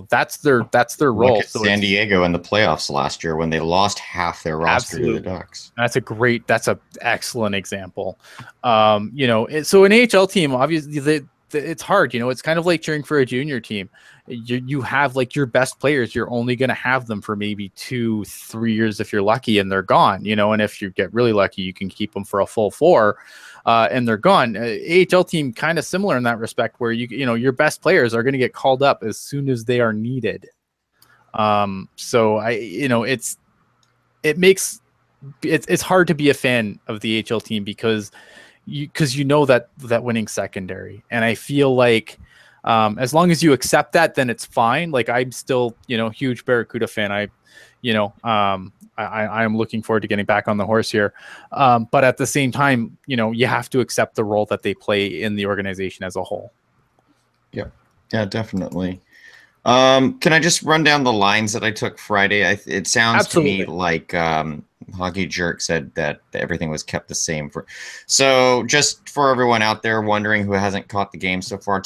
Speaker 1: that's their role.
Speaker 3: Look at San Diego in the playoffs last year when they lost half their roster to the Ducks.
Speaker 1: That's an excellent example. So an AHL team, obviously it's hard. It's kind of like cheering for a junior team. You have like your best players. You're only going to have them for maybe 2-3 years if you're lucky, and they're gone. And if you get really lucky, you can keep them for a full 4. And they're gone. AHL team kind of similar in that respect, where your best players are going to get called up as soon as they are needed. So it's hard to be a fan of the AHL team because that winning secondary, and I feel like as long as you accept that, then it's fine. Like, I'm still huge Barracuda fan. I am looking forward to getting back on the horse here. But at the same time, you have to accept the role that they play in the organization as a whole.
Speaker 3: Yeah, definitely. Can I just run down the lines that I took Friday? It sounds Absolutely. To me like Hockey Jerk said that everything was kept the same. So just for everyone out there wondering who hasn't caught the game so far,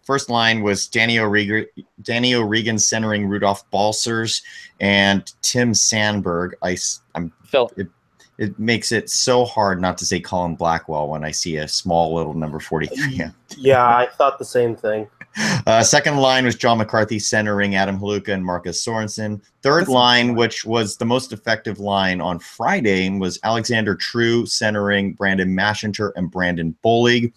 Speaker 3: first line was Danny O'Regan centering Rudolph Balsers and Tim Sandberg. It makes it so hard not to say Colin Blackwell when I see a small little number 43.
Speaker 2: Yeah, I thought the same thing.
Speaker 3: Second line was John McCarthy centering Adam Haluka and Marcus Sorensen. Third line, which was the most effective line on Friday, was Alexander True centering Brandon Mashinter and Brandon Bolig.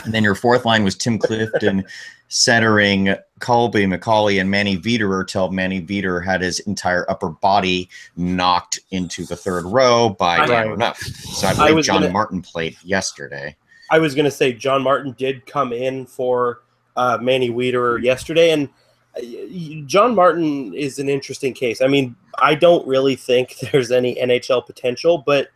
Speaker 3: And then your fourth line was Tim Clifton centering Colby McCauley and Manny Viederer till Manny Viederer had his entire upper body knocked into the third row by Dan Renouf. So I believe John Martin played yesterday.
Speaker 2: I was going to say John Martin did come in for Manny Viederer yesterday, and John Martin is an interesting case. I mean, I don't really think there's any NHL potential, but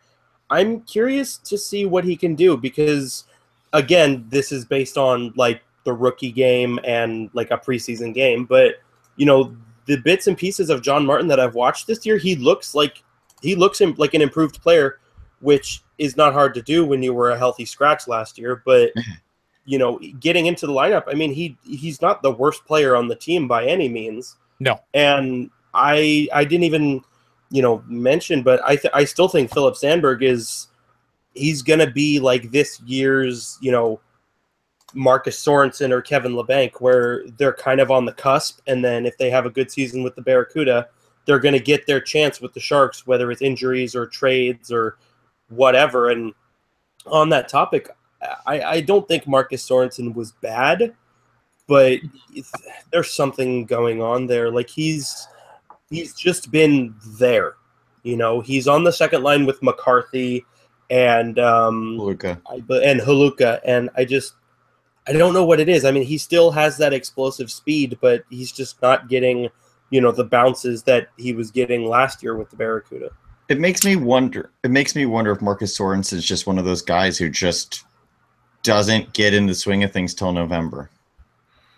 Speaker 2: I'm curious to see what he can do because, again, this is based on like the rookie game and like a preseason game. But, the bits and pieces of John Martin that I've watched this year, he looks like an improved player, which is not hard to do when you were a healthy scratch last year. But, getting into the lineup, I mean, he's not the worst player on the team by any means.
Speaker 1: No.
Speaker 2: And I didn't even, mention, but I still think Philip Sandberg he's going to be like this year's, Marcus Sorensen or Kevin LeBanc, where they're kind of on the cusp. And then if they have a good season with the Barracuda, they're going to get their chance with the Sharks, whether it's injuries or trades or whatever. And on that topic, I don't think Marcus Sorensen was bad, but there's something going on there. Like he's just been there. You know, he's on the second line with McCarthy and
Speaker 3: Luka.
Speaker 2: Haluka, and I don't know what it is. I mean, he still has that explosive speed, but he's just not getting, you know, the bounces that he was getting last year with the Barracuda.
Speaker 3: It makes me wonder if Marcus Sorensen is just one of those guys who just doesn't get in the swing of things till November.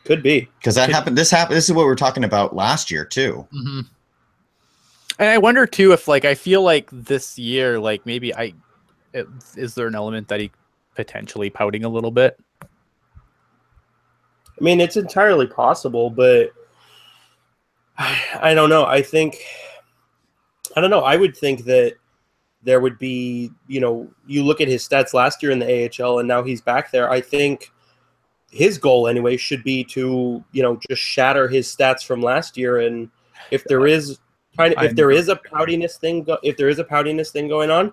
Speaker 2: Could be.
Speaker 3: Because that happened. This is what we were talking about last year too.
Speaker 1: Mm-hmm. And I wonder too if, like, I feel like this year, like, maybe is there an element that he potentially pouting a little bit?
Speaker 2: I mean, it's entirely possible, but I don't know. I don't know. I would think that there would be, you know, you look at his stats last year in the AHL and now he's back there. I think his goal anyway should be to, you know, just shatter his stats from last year. And if there is a poutiness thing going on,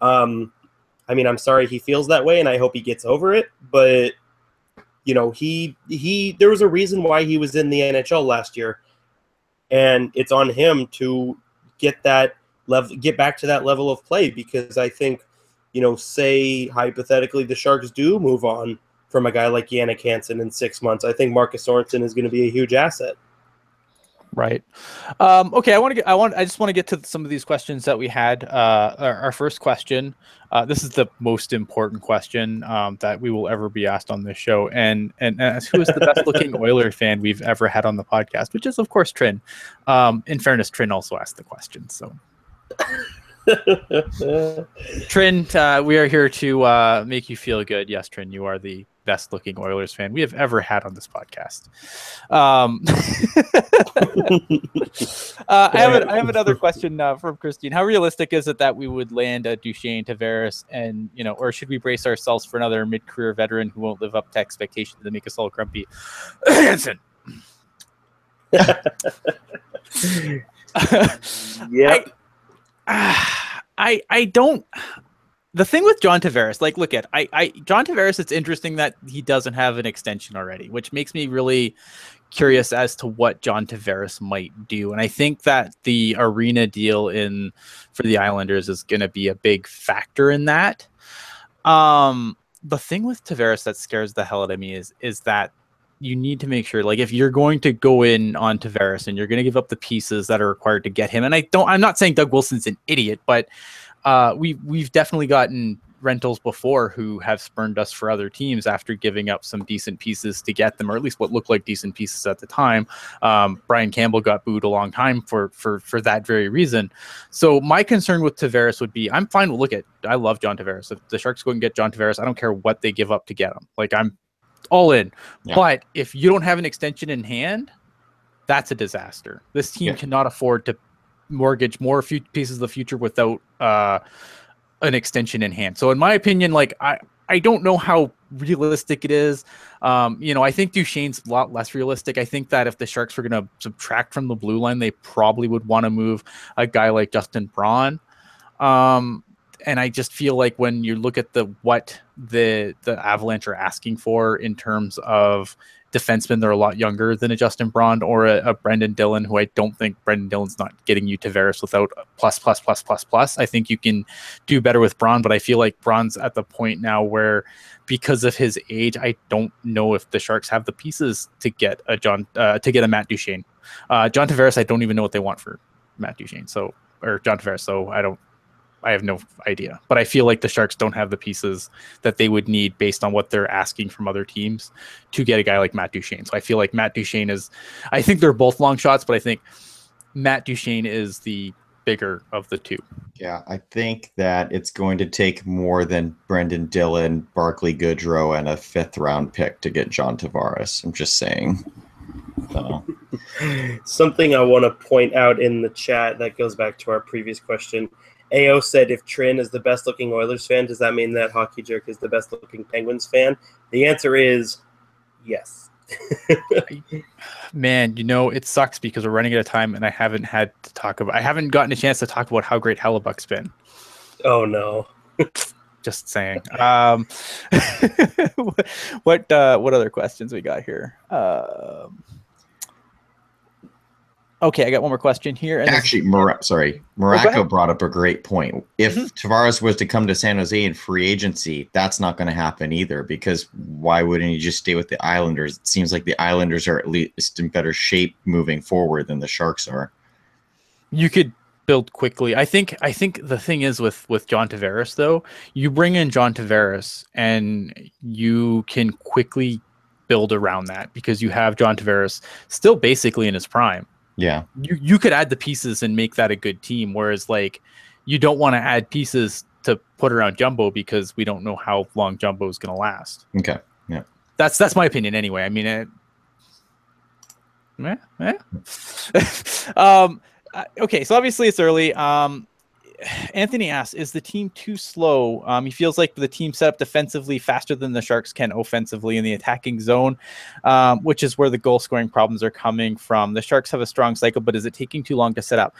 Speaker 2: I mean, I'm sorry he feels that way, and I hope he gets over it. But you know, there was a reason why he was in the NHL last year, and it's on him to get back to that level of play. Because I think, you know, say hypothetically the Sharks do move on from a guy like Jannik Hansen in 6 months, I think Marcus Sorensen is going to be a huge asset.
Speaker 1: Right. Okay. I just want to get to some of these questions that we had. Our first question. This is the most important question that we will ever be asked on this show, and who is the best looking Oiler fan we've ever had on the podcast? Which is, of course, Trin. In fairness, Trin also asked the question. So, Trin, we are here to make you feel good. Yes, Trin, you are the best looking Oilers fan we have ever had on this podcast. I have another question from Christine. How realistic is it that we would land a Duchesne, Tavares, and, you know, or should we brace ourselves for another mid-career veteran who won't live up to expectations and make us all grumpy? Hansen.
Speaker 2: Yep.
Speaker 1: I don't. The thing with John Tavares, like, look at John Tavares. It's interesting that he doesn't have an extension already, which makes me really curious as to what John Tavares might do. And I think that the arena deal for the Islanders is going to be a big factor in that. The thing with Tavares that scares the hell out of me is that you need to make sure, like, if you're going to go in on Tavares and you're going to give up the pieces that are required to get him, and I'm not saying Doug Wilson's an idiot, but we've definitely gotten rentals before who have spurned us for other teams after giving up some decent pieces to get them, or at least what looked like decent pieces at the time. Brian Campbell got booed a long time for that very reason. So my concern with Tavares would be, I'm fine with, I love John Tavares. If the Sharks go and get John Tavares, I don't care what they give up to get him. Like, I'm all in. Yeah. But if you don't have an extension in hand, that's a disaster. This team cannot afford to mortgage more pieces of the future without an extension in hand. So in my opinion, like, I don't know how realistic it is. You know, I think Duchesne's a lot less realistic. I think that if the Sharks were going to subtract from the blue line, they probably would want to move a guy like Justin Braun. And I just feel like when you look at what the Avalanche are asking for in terms of defensemen, they're a lot younger than a Justin Braun or a Brendan Dillon, who I don't think Brendan Dillon's not getting you Tavares without plus. I think you can do better with Braun, but I feel like Braun's at the point now where, because of his age, I don't know if the Sharks have the pieces to get a Matt Duchene. John Tavares, I don't even know what they want for Matt Duchene. Or John Tavares. So I have no idea, but I feel like the Sharks don't have the pieces that they would need based on what they're asking from other teams to get a guy like Matt Duchene. So I feel like Matt Duchene I think they're both long shots, but I think Matt Duchene is the bigger of the two.
Speaker 3: Yeah, I think that it's going to take more than Brendan Dillon, Barclay Goodrow, and a 5th round pick to get John Tavares. I'm just saying. So.
Speaker 2: Something I want to point out in the chat that goes back to our previous question. AO said, if Trin is the best looking Oilers fan, does that mean that Hockey Jerk is the best looking Penguins fan? The answer is yes.
Speaker 1: Man, you know, it sucks because we're running out of time and I haven't gotten a chance to talk about how great Hellebuck's been.
Speaker 2: Oh no.
Speaker 1: Just saying. What other questions we got here? Okay, I got one more question here. And
Speaker 3: Actually, Morocco brought up a great point. If Tavares was to come to San Jose in free agency, that's not going to happen either, because why wouldn't he just stay with the Islanders? It seems like the Islanders are at least in better shape moving forward than the Sharks are.
Speaker 1: You could build quickly. I think the thing is with John Tavares, though, you bring in John Tavares and you can quickly build around that because you have John Tavares still basically in his prime.
Speaker 3: Yeah.
Speaker 1: You could add the pieces and make that a good team. Whereas like you don't want to add pieces to put around Jumbo because we don't know how long Jumbo is going to last.
Speaker 3: Okay. Yeah.
Speaker 1: That's my opinion anyway. I mean, okay. So obviously it's early. Anthony asks, is the team too slow? He feels like the team set up defensively faster than the Sharks can offensively in the attacking zone, which is where the goal scoring problems are coming from. The Sharks have a strong cycle, but is it taking too long to set up?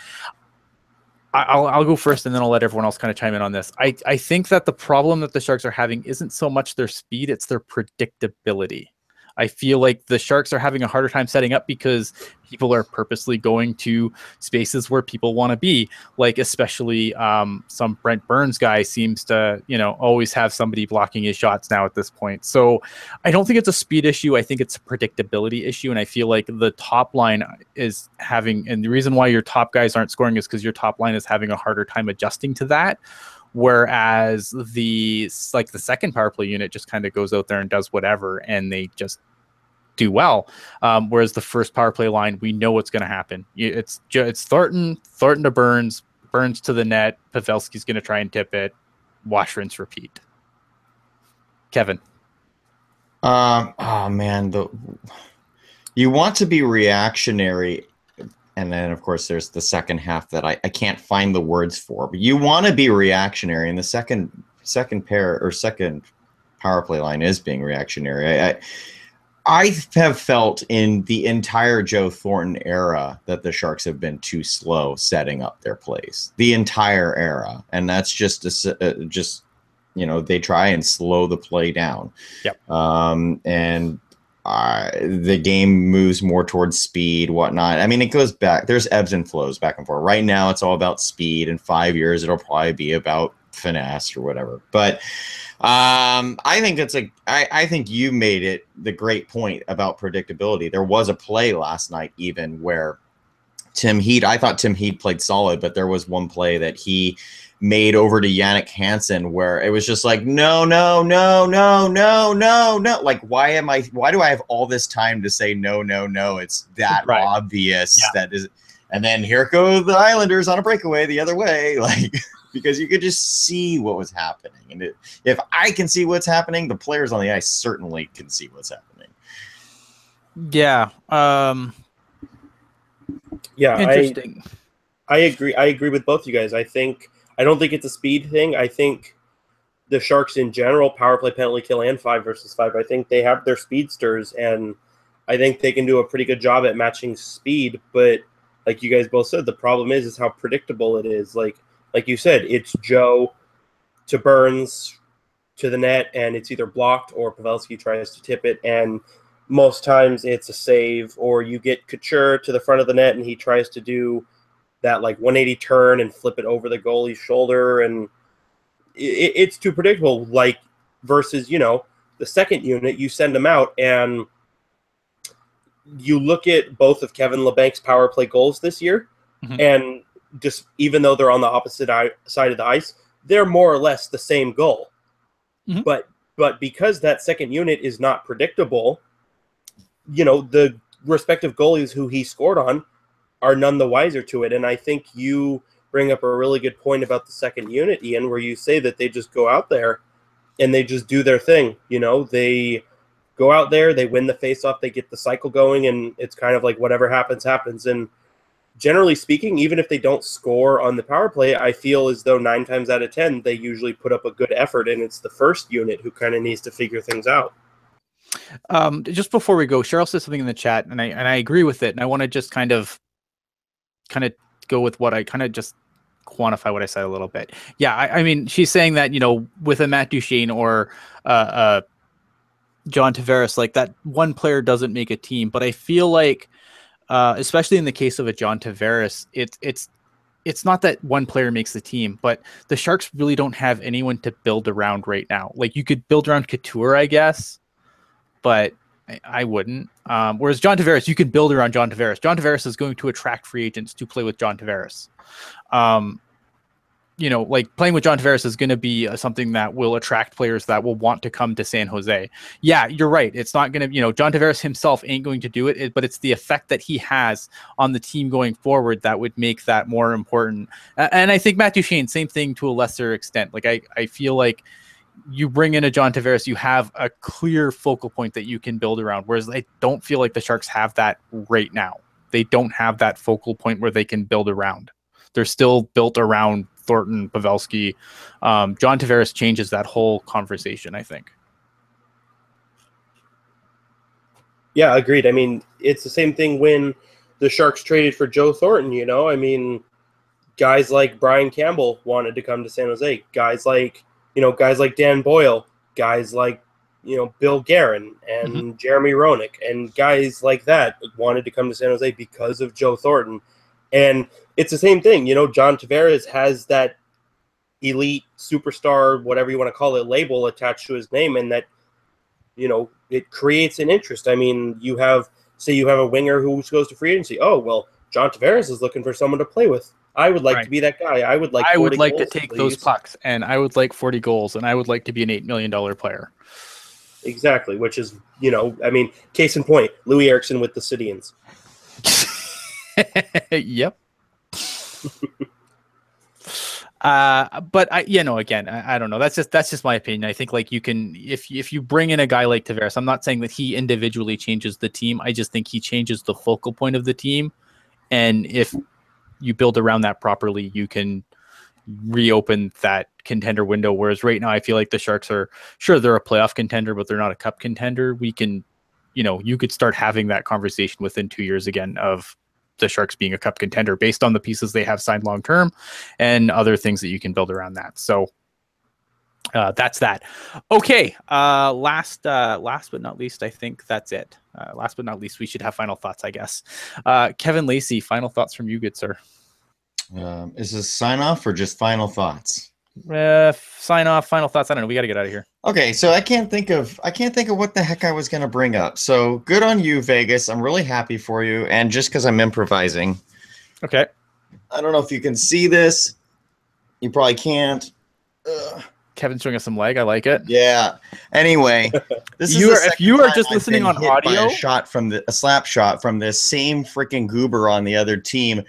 Speaker 1: I'll go first and then I'll let everyone else kind of chime in on this. I think that the problem that the Sharks are having isn't so much their speed, it's their predictability. I feel like the Sharks are having a harder time setting up because people are purposely going to spaces where people want to be. Like especially some Brent Burns guy seems to, always have somebody blocking his shots now at this point. So I don't think it's a speed issue. I think it's a predictability issue. And I feel like the top line is having, and the reason why your top guys aren't scoring is because your top line is having a harder time adjusting to that. Whereas the second power play unit just kind of goes out there and does whatever, and they just do well. Whereas the first power play line, we know what's going to happen. It's Thornton to Burns to the net. Pavelski's going to try and tip it. Wash, rinse, repeat. Kevin.
Speaker 3: Oh man, you want to be reactionary. And then, of course, there's the second half that I can't find the words for. But you want to be reactionary, and the second power play line is being reactionary. I have felt in the entire Joe Thornton era that the Sharks have been too slow setting up their plays. The entire era, and that's just they try and slow the play down.
Speaker 1: Yep.
Speaker 3: And the game moves more towards speed, whatnot. I mean, it goes back. There's ebbs and flows back and forth. Right now, it's all about speed. In 5 years, it'll probably be about finesse or whatever. But I think I think you made it the great point about predictability. There was a play last night even where I thought Tim Heed played solid, but there was one play that he made over to Yannick Hansen where it was just like, no. Like, why do I have all this time to say no? It's that
Speaker 1: right.
Speaker 3: obvious that is. And then here go the Islanders on a breakaway the other way. Like, because you could just see what was happening. And if I can see what's happening, the players on the ice certainly can see what's happening.
Speaker 1: Yeah.
Speaker 2: Yeah.
Speaker 1: Interesting.
Speaker 2: I agree with both you guys. I don't think it's a speed thing. I think the Sharks in general, power play, penalty kill, and 5 versus 5, I think they have their speedsters, and I think they can do a pretty good job at matching speed. But like you guys both said, the problem is how predictable it is. Like you said, it's Joe to Burns to the net, and it's either blocked or Pavelski tries to tip it, and most times it's a save, or you get Couture to the front of the net and he tries to do that like 180 turn and flip it over the goalie's shoulder, and it's too predictable. Like versus, the second unit, you send them out and you look at both of Kevin LeBank's power play goals this year, and just even though they're on the opposite side of the ice, they're more or less the same goal. But because that second unit is not predictable, the respective goalies who he scored on are none the wiser to it. And I think you bring up a really good point about the second unit, Ian, where you say that they just go out there and they just do their thing. They go out there, they win the faceoff, they get the cycle going, and it's kind of like whatever happens, happens. And generally speaking, even if they don't score on the power play, I feel as though 9 times out of 10, they usually put up a good effort, and it's the first unit who kind of needs to figure things out.
Speaker 1: Just before we go, Cheryl said something in the chat, and I agree with it, and I want to just kind of go with what I kind of just quantify what I said a little bit. Yeah, I mean, she's saying that, with a Matt Duchene or John Tavares, like that one player doesn't make a team, but I feel like especially in the case of a John Tavares, it's not that one player makes the team, but the Sharks really don't have anyone to build around right now. Like, you could build around Couture, I guess, but I wouldn't. Whereas John Tavares, you can build around John Tavares. John Tavares is going to attract free agents to play with John Tavares. Like, playing with John Tavares is going to be something that will attract players that will want to come to San Jose. Yeah, you're right. It's not going to, John Tavares himself ain't going to do it, but it's the effect that he has on the team going forward that would make that more important. And I think Matt Duchene, same thing to a lesser extent. Like, I feel like you bring in a John Tavares, you have a clear focal point that you can build around. Whereas I don't feel like the Sharks have that right now. They don't have that focal point where they can build around. They're still built around Thornton, Pavelski. John Tavares changes that whole conversation, I think.
Speaker 2: Yeah, agreed. I mean, it's the same thing when the Sharks traded for Joe Thornton, I mean, guys like Brian Campbell wanted to come to San Jose. Guys like Dan Boyle, guys like, Bill Guerin and Jeremy Roenick, and guys like that wanted to come to San Jose because of Joe Thornton. And it's the same thing, John Tavares has that elite superstar, whatever you want to call it, label attached to his name, and that, it creates an interest. I mean, you have a winger who goes to free agency. Oh, well, John Tavares is looking for someone to play with. I would like to be that guy. I would like
Speaker 1: to take those pucks, and I would like 40 goals, and I would like to be an $8 million player.
Speaker 2: Exactly, which is, I mean, case in point, Louis Eriksson with the Cityans.
Speaker 1: Yep. But again, I don't know. That's just my opinion. I think, like, you can, if you bring in a guy like Tavares, I'm not saying that he individually changes the team. I just think he changes the focal point of the team. And if you build around that properly, you can reopen that contender window. Whereas right now, I feel like the Sharks are, sure, they're a playoff contender, but they're not a cup contender. We can, you could start having that conversation within 2 years again of the Sharks being a cup contender based on the pieces they have signed long-term and other things that you can build around that. So that's that. Okay. Last but not least, I think that's it. Last but not least, we should have final thoughts, I guess. Kevin Lacey, final thoughts from you, good sir.
Speaker 3: Is this sign off or just final thoughts?
Speaker 1: Sign off, final thoughts. I don't know. We got to get out of here.
Speaker 3: Okay, so I can't think of what the heck I was going to bring up. So good on you, Vegas. I'm really happy for you. And just because I'm improvising.
Speaker 1: Okay.
Speaker 3: I don't know if you can see this. You probably can't.
Speaker 1: Kevin's showing us some leg. I like it.
Speaker 3: Yeah. Anyway, this is
Speaker 1: if you are just listening on audio,
Speaker 3: a slap shot from this same freaking goober on the other team,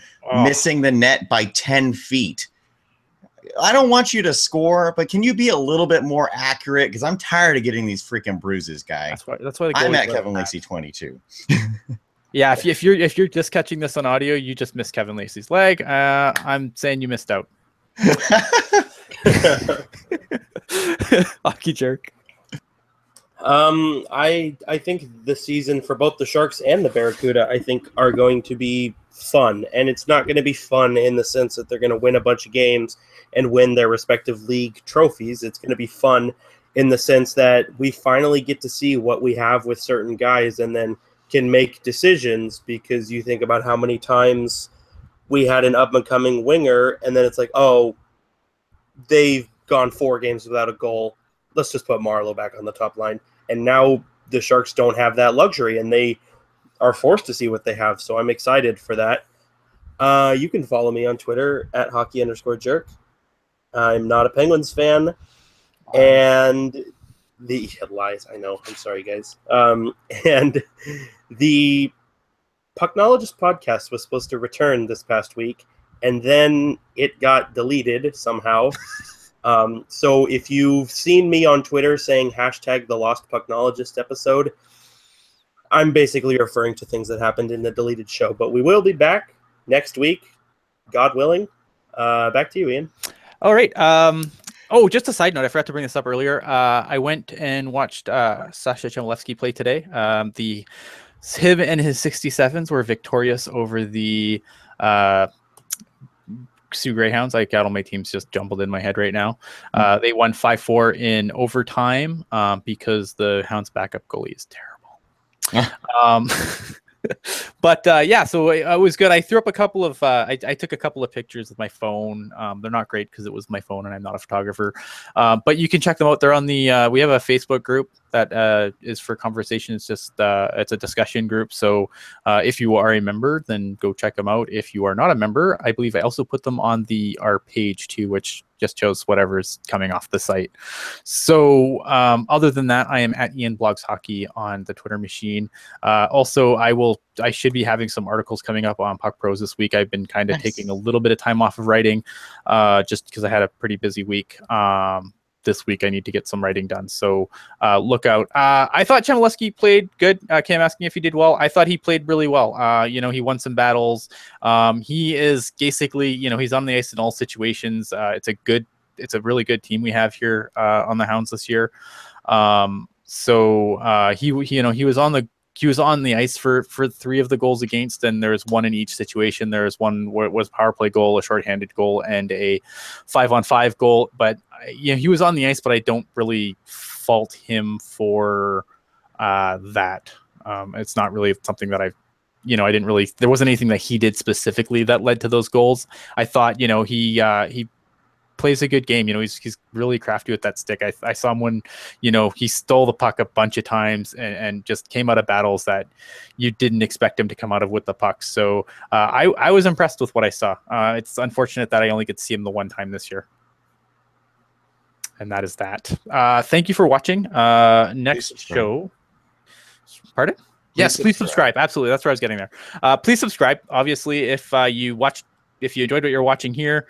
Speaker 3: missing the net by 10 feet. I don't want you to score, but can you be a little bit more accurate? Because I'm tired of getting these freaking bruises, guy.
Speaker 1: That's why
Speaker 3: I'm at Kevin Lacey 22.
Speaker 1: Yeah, if you're just catching this on audio, you just missed Kevin Lacey's leg. I'm saying you missed out. Hockey jerk.
Speaker 2: I think the season for both the Sharks and the Barracuda, I think, are going to be fun. And it's not going to be fun in the sense that they're going to win a bunch of games and win their respective league trophies. It's going to be fun in the sense that we finally get to see what we have with certain guys and then can make decisions, because you think about how many times we had an up-and-coming winger and then it's like, oh, they've gone 4 games without a goal. Let's just put Marleau back on the top line. And now the Sharks don't have that luxury, and they are forced to see what they have. So I'm excited for that. You can follow me on Twitter at hockey_jerk. I'm not a Penguins fan. And the lies, I know. I'm sorry, guys. And the Pucknologist podcast was supposed to return this past week, and then it got deleted somehow. So if you've seen me on Twitter saying hashtag the Lost Pucknologist episode, I'm basically referring to things that happened in the deleted show. But we will be back next week, God willing. Back to you, Ian.
Speaker 1: All right. Just a side note, I forgot to bring this up earlier. I went and watched Sasha Chmelevski play today. Him and his 67s were victorious over the Sioux Greyhounds. I got all my teams just jumbled in my head right now. They won 5-4 in overtime because the Hounds' backup goalie is terrible. But yeah, so it was good. I threw up a couple of I took a couple of pictures with my phone. They're not great because it was my phone and I'm not a photographer, but you can check them out. They're on the we have a Facebook group that is for conversation. It's just it's a discussion group, so if you are a member, then go check them out. If you are not a member, I believe I also put them on our page too, which just shows whatever's coming off the site. So other than that, I am at Ian Blogs Hockey on the Twitter machine. Also, I should be having some articles coming up on Puck Pros this week. I've been kind of taking a little bit of time off of writing just because I had a pretty busy week. This week I need to get some writing done, so look out. I thought Chmielewski played good. Cam asking if he did well. I thought he played really well. He won some battles. He is basically, he's on the ice in all situations. It's a really good team we have here on the Hounds this year. He was on the ice for 3 of the goals against, and there's 1 in each situation. There's one where it was a power play goal, a shorthanded goal, and a 5-on-5 goal. But he was on the ice, but I don't really fault him for that. It's not really something that there wasn't anything that he did specifically that led to those goals. I thought, he plays a good game. He's really crafty with that stick. I saw him when, he stole the puck a bunch of times and just came out of battles that you didn't expect him to come out of with the puck. So I was impressed with what I saw. It's unfortunate that I only get to see him the one time this year. And that is that. Thank you for watching. Next show. Pardon? Yes, please subscribe. Absolutely. That's where I was getting there. Please subscribe. Obviously, if you enjoyed what you're watching here,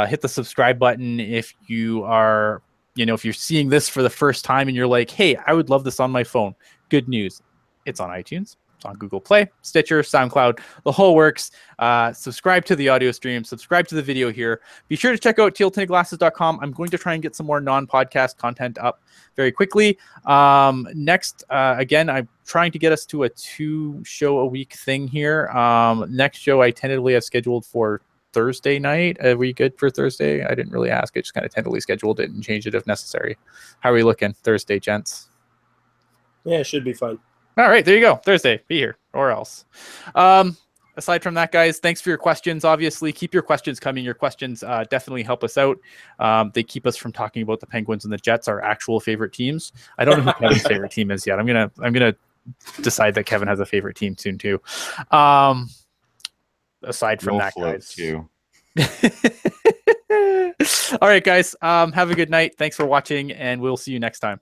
Speaker 1: hit the subscribe button. If you are, if you're seeing this for the first time and you're like, hey, I would love this on my phone. Good news. It's on iTunes. It's on Google Play, Stitcher, SoundCloud, the whole works. Subscribe to the audio stream. Subscribe to the video here. Be sure to check out tealtintedglasses.com. I'm going to try and get some more non-podcast content up very quickly. Next, again, I'm trying to get us to a 2-show-a-week thing here. Next show I tentatively have scheduled for Thursday night. Are we good for Thursday? I didn't really ask. I just kind of tentatively scheduled it and changed it if necessary. How are we looking Thursday, gents?
Speaker 2: Yeah, it should be fun.
Speaker 1: All right, there you go. Thursday, be here or else. Aside from that, guys, thanks for your questions. Obviously, keep your questions coming. Your questions definitely help us out. They keep us from talking about the Penguins and the Jets, our actual favorite teams. I don't know who Kevin's favorite team is yet. I'm gonna decide that Kevin has a favorite team soon too. Aside from that, guys.
Speaker 3: Too.
Speaker 1: All right, guys. Have a good night. Thanks for watching, and we'll see you next time.